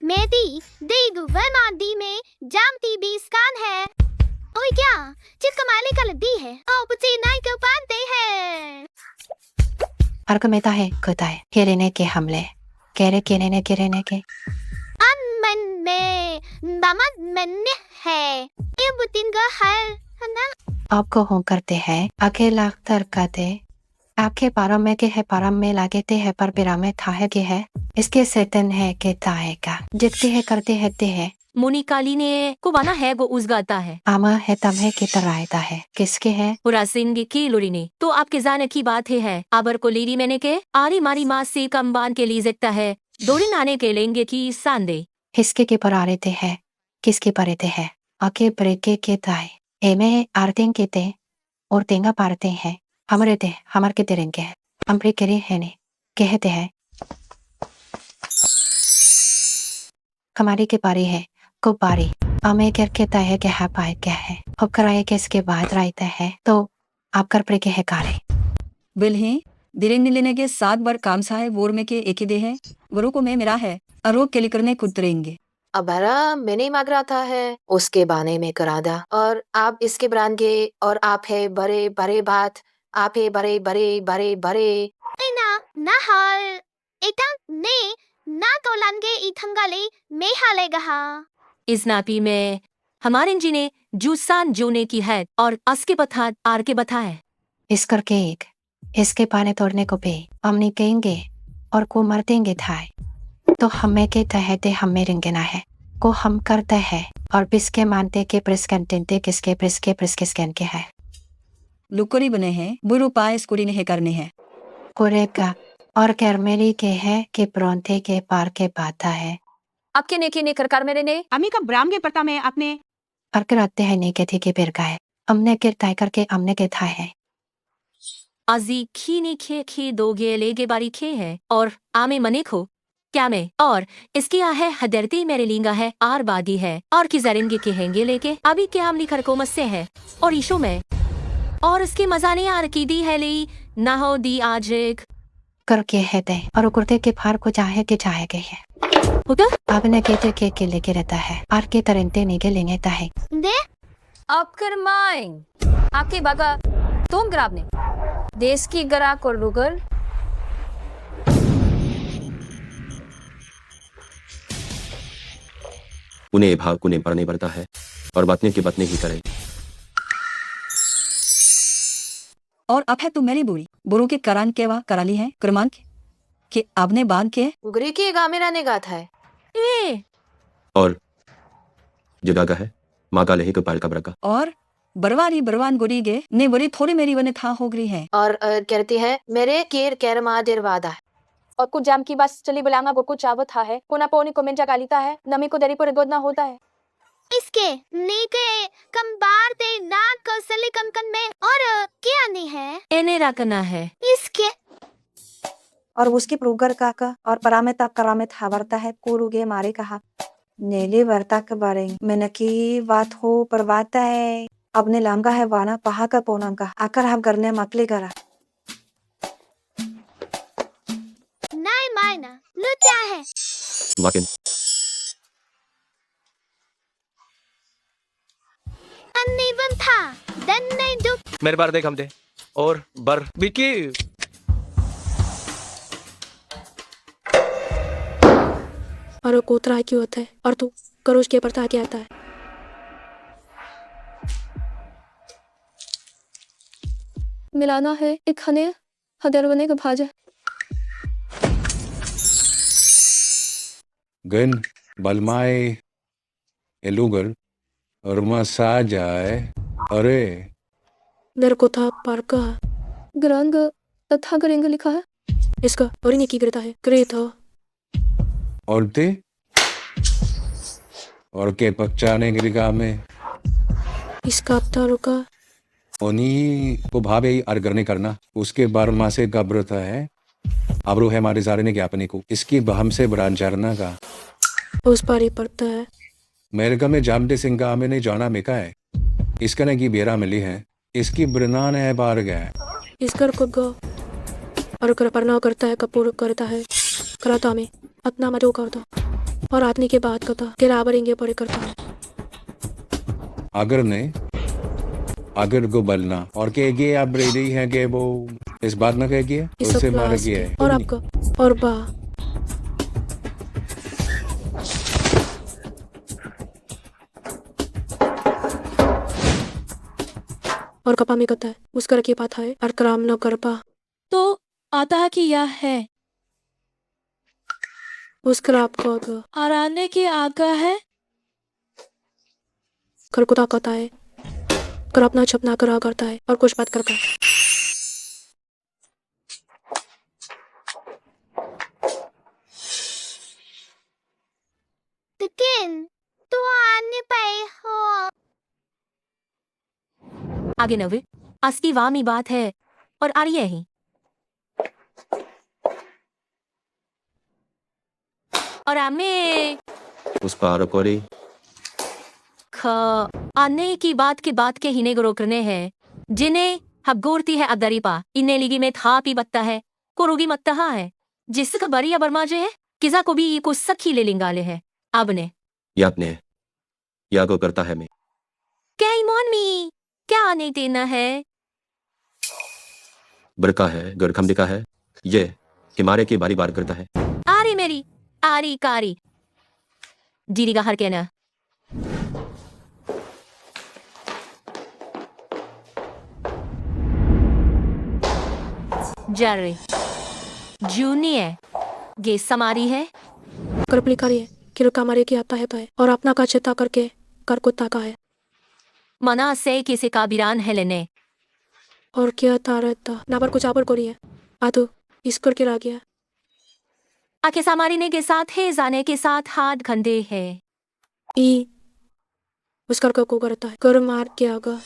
मेदी देगु वनादी में जामती बीस कान है ओए क्या चित कमाले का लद्दी है ओ पुची नाई को पानते हैं अर्क मेता है कहता है केरेने के हमले केरे के अनमन में दामद मन्ने है ये बुतिन का हल है ना आपको हों करते हैं अकेला तरकाते आपके पारम में के है पारम में लागेते है पर बिरा में था है के है इसके सेतन है के ताए का जितते है करते है ते है मुनी काली ने को बना है गो उजगाता है आमा है तम है के तरायता है किसके है हुरासिन की लोरी ने तो आपके जाने की बात है आबर को लीरी मैंने के आरी मारी माँ से कम बांध के ली सकता है दोड़ी नाने के लेंगे की सांदे किसके के पर आरे ते है किसके परे ते है आके ब्रेके के ताए एमे आरतें के ते और तेंगा पारते हैं हमारे ते हमार के तेरेंगे है अम्प्रे करे है ने कहते हैं कमारी के पारी है को पारी हमें करके तय है क्या है पाए क्या है अब कराए के इसके बाद रहता है तो आप कर पड़े के है कारे बिल ही दिरेंग लेने के 7 बार काम सा है वोर में के एक ही दे है वरों को मैं मेरा है अरोग के लिए करने कुतरेंगे अबारा मैंने मांग रहा था है उसके बाने में करा दा और आप इसके ब्रांगे और आप है बड़े बड़े बात आप है बड़े बड़े बड़े बड़े ना हाल इतन ने ना तो लंगे इथंगाले में हाले गहा इस नापी में हमारे इंजी ने जूसान जोने की है और असके बथा आर के बथा है। इस करके एक इसके पाने तोड़ने को पे हमने कहेंगे और को मर देंगे थाए तो हमें के तहते हमें रिंगना है को हम करते हैं और बिस्के मानते के प्रिस्कंटेंटे किसके प्रिस्के के है लुकोरी बने हैं बुरु पाए स्कूरी नहीं करने हैं कोरेगा और कैरमेरी के है कि प्रोंते के पार के बाता है आपके नेके ने करकार मेरे ने अमी का ब्राम के पता में आपने और कराते हैं नेके थे के बेर का है हमने के तय करके हमने के था है अजी खी खे दो गे लेगे बारी खे है और आमे मने खो क्या में और इसकी है हदरती मेरे लिंगा है आर बागी है और की जरिंगे के हैंगे लेके अभी क्या हम लिखर को मस्से है और ईशो में और इसके मजाने आर की दी है ली ना हो दी आज एक करके है दे और कुर्ते के फार को चाहे गए है आपने कहते के लेके रहता है आर के तरंते निगे लेंगे ताहे दे आप कर माएंग आके बागा तुम ग्राब ने देश की गरा को लुगर उन्हें भाग उन्हें पढ़ने पड़ता है और बतने की बतने ही करे। और अब है तुम मेरी बुरी बुरु के करान के वा कराली है क्रमांक कि आपने बाग के उगरी की गामेरा ने गाथा है ए और जगागा है माँ का लही को पाल का ब्रका और बरवारी बरवान गुरी गे ने बड़ी थोड़ी मेरी वने था हो गई है और कहती है मेरे केर कैरमा देर वादा है और कुछ जाम की बस चली बुलांगा को कुछ चावत था है कोना पोनी को मिंजा गालीता है नमी को दरी पर गोदना होता है इसके नीके कम बार दे नाक को सली कंकन में और क्या नहीं है एने रखना है इसके और उसकी प्रूगर काका और परामित आप करामित हावरता है कोरुगे मारे कहा नेले वर्ता के बारे में की बात हो पर बात है अपने लांगा है वाना पहा का पोनांगा आकर हम करने मकले करा नहीं मायना लुचा है वाकिन अन्नी बन था दन नहीं जो मेरे बार देख हम दे और बर बिकी और वो कोतरा क्यों होता है और तू करोज के परता के आता है मिलाना है एक खने हदर बने का भाजा गन बलमाए एलुगर और मसा जाए अरे मेरे को था पार का ग्रंग तथा करेंगे लिखा है इसका और इन्हें की करता है करे था और ते और के पकचाने के लिखा में इसका हफ्ता रुका उन्हीं को भावे और करने करना उसके बार माँ से घबरता है अब रू है हमारे जारे ने ज्ञापने को इसकी बहम से बरान चारना का उस पर ही पड़ता है मेरे का में जामदे सिंह का हमें नहीं जाना में का है इसका ने की बेरा मिली है इसकी ब्रनान है बार गया इस घर को गो और कर परनाव करता है कपूर करता है कराता में अपना मजो करता और आदमी के बात करता के राबरेंगे परे करता है अगर को बलना और कहेगी आप रेडी हैं कि वो इस बात ना कहेगी उससे मार गया है और आपका और बा और कपा में कहता है उस कर की बात है और कराम न कर पा तो आता है कि यह है उस कर आपको आराने की आगा है खरकुता कहता है कर अपना छपना करा करता है और कुछ बात करता है लेकिन तो आने पाए हो आगे नवे असकी वामी बात है और आर्य ही और हमें उस पार कोरी आने की बात के हिने को रोकने हैं जिन्हें हबगोरती है अदरीपा इन्हें लिगी में था पी बत्ता है को रोगी मत्ता है जिसका बरी बरमाजे है किसा को भी ये को सखी ले लिंगाले है अब ने यापने या को करता है मैं क्या ईमान मी क्या नहीं देना है बरका है गरखमदिका है ये हिमारे की बारी बार करता है आरी मेरी आरी कारी जीरी का हर कहना Jerry. Junior. गे समारी है कर्पलिकारी है कि रुकामारे की आता है और अपना का चिता करके कर कुत्ता का है मना से किसी का बिरान है लेने और क्या तारता नाबर कुछ आबर कोरी है आतु ईश्वर के रागिया आके समारीने के साथ है जाने के साथ हाथ खंडे है ई उस कर को करता है कर मार के आगा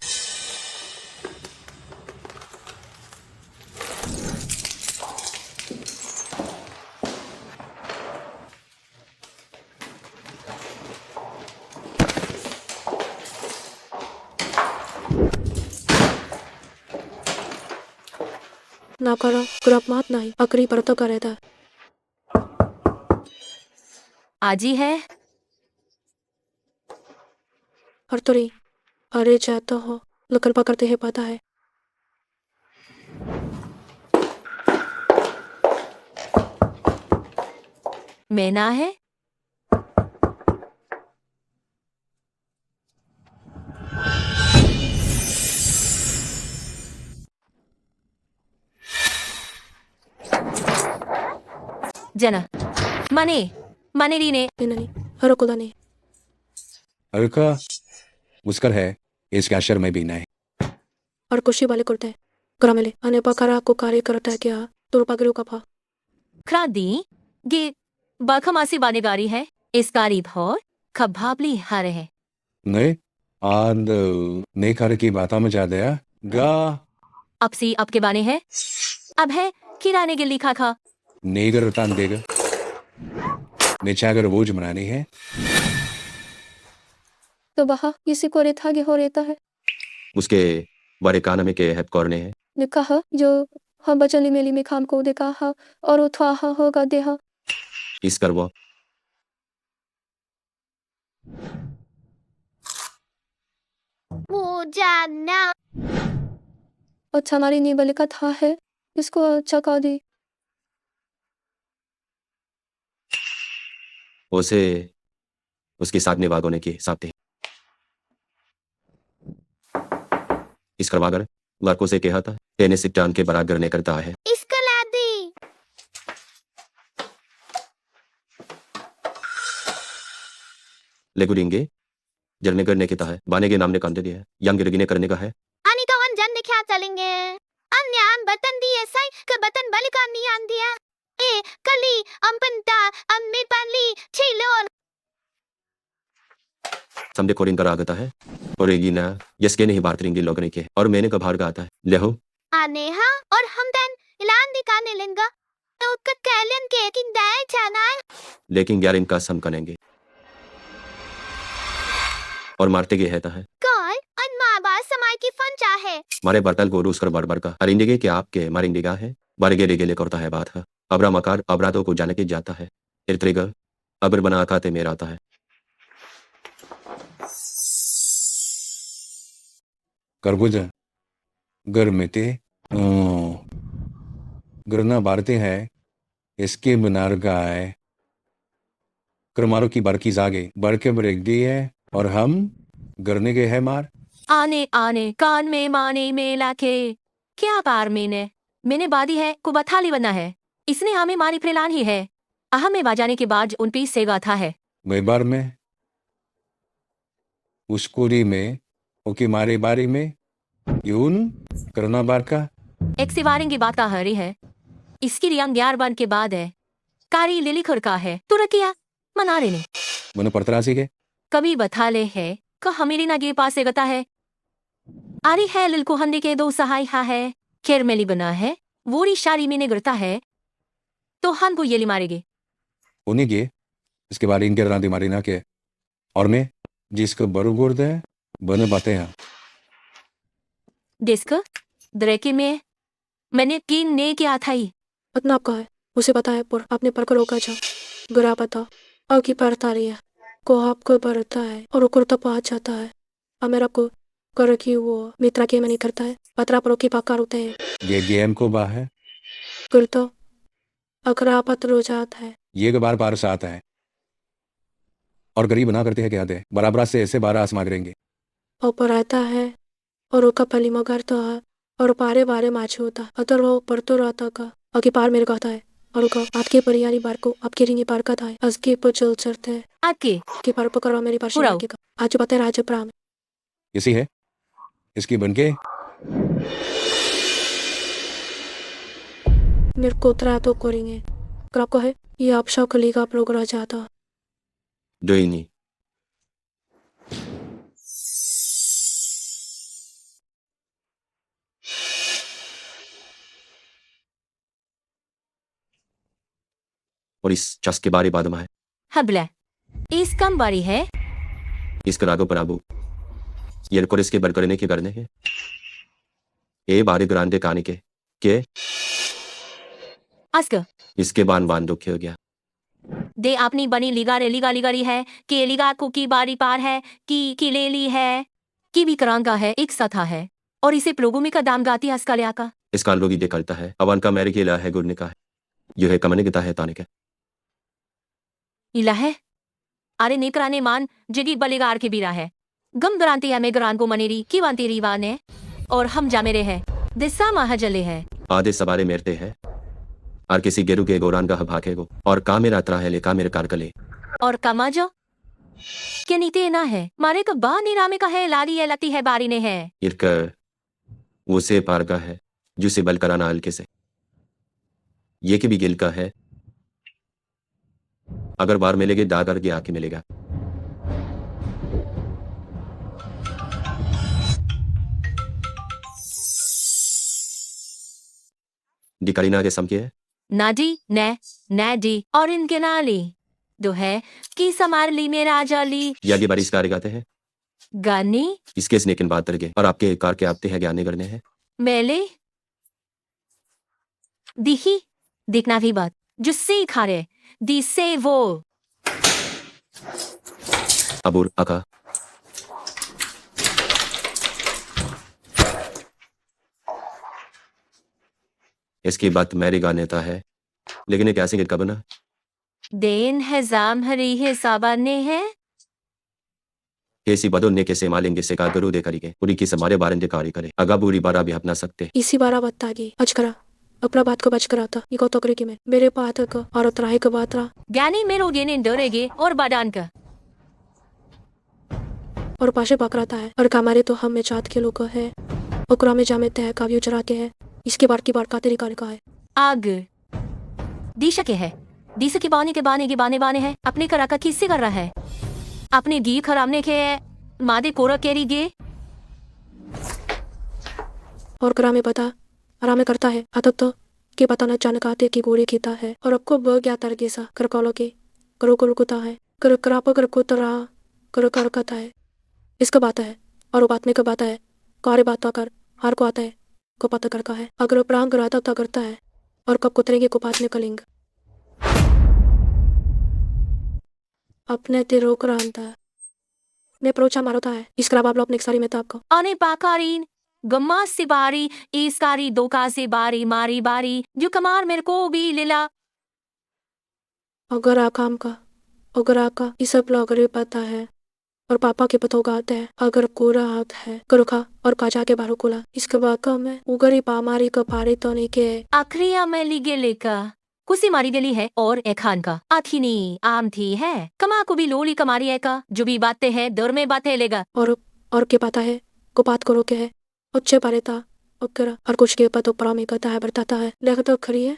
ना करो ग्रप मात नहीं अकरी पर तो करे था आजी है और तुरी अरे जाता हो लकल पकड़ते हैं पता है मैना है जना मने री ने नहीं हर कुला ने अरका मुस्कर है इस कैशर में भी नहीं और कुशी वाले करते हैं ग्रामेले अने पकड़ा को कार्य करता है क्या तुर पगड़ू का फा क्रादी गे बखमासी बानेगारी है इस कारी भौर खभाबली हारे है नहीं आंद नहीं कर की बाता में जा दिया गा अपसी आपके बाने है अब है किराने के लिखा खा नेगर तान देगा नेचागर बोझ मनानी है तो वहाँ किसी को रेता गे हो रहता है उसके बारे कान में के हेप करने हैं लिखा है जो हम बचली मेली में खाम को देखा हा और उठवा हा होगा देहा इस करवा वो जाना अच्छा हमारी नीबल का था है इसको अच्छा कह दी उसे उसके साथ वागों ने की साथ इस करवागर लड़कों से कहा था तेने सिट्टान के बराबर ने करता है इसका लादी लेगुरेंगे जलने करने की है बाने के नाम ने कांदे दिया है यंग गिरगिने करने का है अनि तो अन जन क्या चलेंगे अन्य हम बतन दिए साई का बतन बलिका नहीं आन दिया ए कली अंपंता अम्मे पाली छिलोन समझे कोरिंग कर आगता है और एगिना यस्के नहीं बात रिंगी लोग ने के और मैंने कभार का आता है लेहो आने हाँ और हम तन इलान दिखाने लेंगा तो का कैलन के किन दाए जाना लेकिन यार इनका सम करेंगे और मारते के कहता है कौन अन माँ बाप समय की फन चाहे मारे बर्तल को रूस कर बार का अरिंदेगे के आपके मारिंदेगा है बारिगे रेगे करता है बात है अबरा मकार अबराधों को जाने के जाता है इर्त्रिगर अबर बना आकाते मेरा आता है करबुज घर में ते गरना बारते हैं इसके बनार का है करमारो की बरकी जागे बढ़ के ब्रेक दी है और हम गरने के है मार आने आने कान में माने में लाके क्या पार मैंने बादी है को बथाली बना है इसने हमें मारी प्रेलान ही है अहम में बाजाने के बाद उन पीस से गाथा है मेबार में उसकुरी में ओके मारे बारी में यून करना बार का एक सिवारिंग की बात हरी है इसकी रियांग 11 बन के बाद है कारी लिली खुरका है तू रखिया मना रहे ने मनो परतरासी के कभी बथा ले है का हमेरी ना गे पास से गता है आरी है लिलको हंदी के दो सहाय हा है खेर मेली बना है वोरी शारी में ने गिरता है तो हन को येली मारेगे उन्हीं के इसके बारे इनके रांधी मारी ना के और मैं जिसको बरु गोर्द है बने बातें हैं डिस्क दरेके में मैंने तीन ने क्या था ही पतना आपका है उसे पता है पर आपने पर रोका जा गुरा पता और की परता रही है को आपको बरता है और कुर्ता पहुंच जाता है और मेरा को कर की वो मित्रा के मनी करता है पतरा पर की पक्का होते हैं ये गेम को बा है कुर्ता अखरा पत्र हो जाता है ये के बार पार से आता है और गरीब बना करते हैं क्या दे बराबर से ऐसे 12 आसमा करेंगे और पर आता है और उसका पली मगर तो है और पारे बारे माचे होता अतर वो परतो रहता का आगे पार मेरे कहता है और का आपके परियारी बार को आपके रिंगे पार का था आज के पर चल चलते हैं आके के पार पकड़वा मेरी पास पुराओ। के का आज पता है राज प्राम इसी है इसकी बनके मेरे को उतरा तो करेंगे अगर आपको है ये आप सब कली का आप लोग रह जाता दोइनी और इस चस के बारे बाद में है हबला इस कम बारी है इसका रागो पराबो ये कोरिस के बरकरने के करने के ए बारे ग्रांडे काने के आस्क इसके बान दुख हो गया दे अपनी बनी लिगारी है कि लिगा को की बारी पार है कि ले ली है कि भी करांगा है एक सथा है और इसे प्रोगुमी का दाम गाती है अस्का का इसका लोगी दे करता है अवन का मेरे के इला है गुरने का है यह है कमने गिता है ताने के इला है अरे नेकराने मान जगी बलिगार के बीरा है गम ग्रांति है में ग्रान को मनेरी की वांती रीवा ने और हम जा मेरे है दिशा माह जले है आधे सवारे मेरते है और किसी गेरु के गोरान का भागे गो और का मेरा त्रा है लेका मेरे कार कले और कमा जो क्या नीते ना है मारे का बा निरामे का है लारी है लती है बारी ने है इरक वो से पार का है जिसे बल कराना हल्के से ये के भी गिल का है अगर बार मिलेगे दाग करके आके मिलेगा डिकारीना के सम के है नाडी न डी और इनके नाली दो है कि समार ली मेरा जाली यागी बारिश कार्य गाते हैं गानी इसके स्नेकिन बात तरगे और आपके कार के आपते हैं ज्ञाने करने हैं मेले दिखी दिखना भी बात जिससे खा रहे दिसे वो अबूर अका इसकी बात मेरी गानेता है लेकिन ये कैसे कब ना देन है जाम हरी है साबाने है कैसी बदो ने कैसे मालेंगे से का गरु दे करेंगे पूरी की समारे बारंदे कार्य करे अगा बुरी बारा भी अपना सकते इसी बारा बता गई अचकरा अपना बात को बच करा था ये तो करे कि मैं मेरे पात का और त्राहे का बात रहा ज्ञानी मेरो गेने डरेगे और बादान का और पाशे पकड़ाता है और हमारे तो हम में चात के लोग है ओकरा में जामे तय काव्य चरा के है इसके बार की बार का तरीका का है आग दिशा के है दिशा के बाने है अपने करा का किससे कर रहा है अपने गी खरामने के मादे कोरा केरी गे और करा में पता आराम में करता है आदत तो के पता न अचानक आते कि गोरे खीता है और आपको ब गया तरगे सा कर कॉलो के करो करो कुता है कर कराप कर को तरा करो कर कता है इसका बात है और वो बात में का बात है कार्य बात कर हार को आता है को पता करका है अगर प्रांग कराता तो करता है और कब कुतरेंगे को बात निकलेंगे अपने ते रोक रहा है ने प्रोचा मारोता है इसका बाबलो अपने सारी में ताप को आने पाकारीन गम्मा से बारी इसकारी दोका से बारी मारी बारी जो कमार मेरे को भी लीला अगर आकाम का अगर आका ये सब लोग अगर पता है और पापा के पतों का आता है अगर कोरा हाथ है करुखा और काजा के बारों कोला इसके बाद का मैं उगरी पामारी का पारे तो नहीं के आखिरिया में लिगे लेका कुसी मारी गली है और एक खान का आथीनी आम थी है कमा को भी लोली कमारी है का जो भी बातें हैं दर में बातें लेगा और के पता है को बात करो के है अच्छे पारे था और कुछ के पतो परा में कहता है बताता है लेख तो खरी है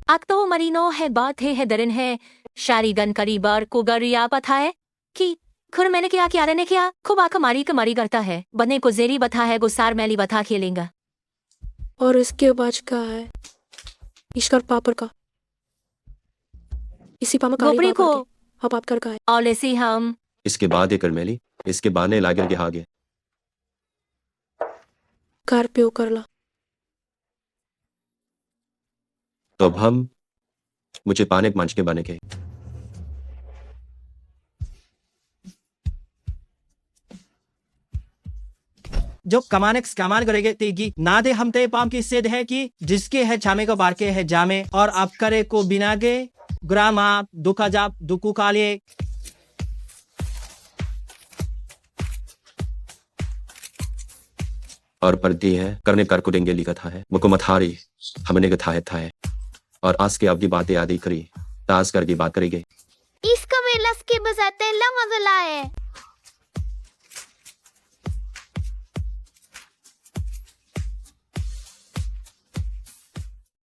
आक तो मरीनो है बात है दरन है शारी गन करी बार को गरिया पता है कि खुर मैंने क्या किया ने क्या खूब आका मारी कमारी करता है बने को जेरी बता है गुसार मैली बता खेलेंगा और इसके बाज का है ईश्वर पापर का इसी पामा गोपड़ी को अब आप कर का है और ऐसी हम इसके बाद एक मेली इसके बाने लागे के आगे कार पे कर ला तो अब हम मुझे पाने के मंच के बने के जो कमाल करेंगे तेगी ना दे हम ते पाम की सिद्ध है कि जिसके है छामे को बार के है जामे और आप करे को बिना गे ग्राम आप दुखा जाप दुकु काले और पर्दी है करने कर कुडेंगे लिखा था है मुकुमत हारी हमने कथा है और आज के आपकी बातें आदि करी ताज कर की बात करेंगे इसका वेलस के बजाते लंग अगला है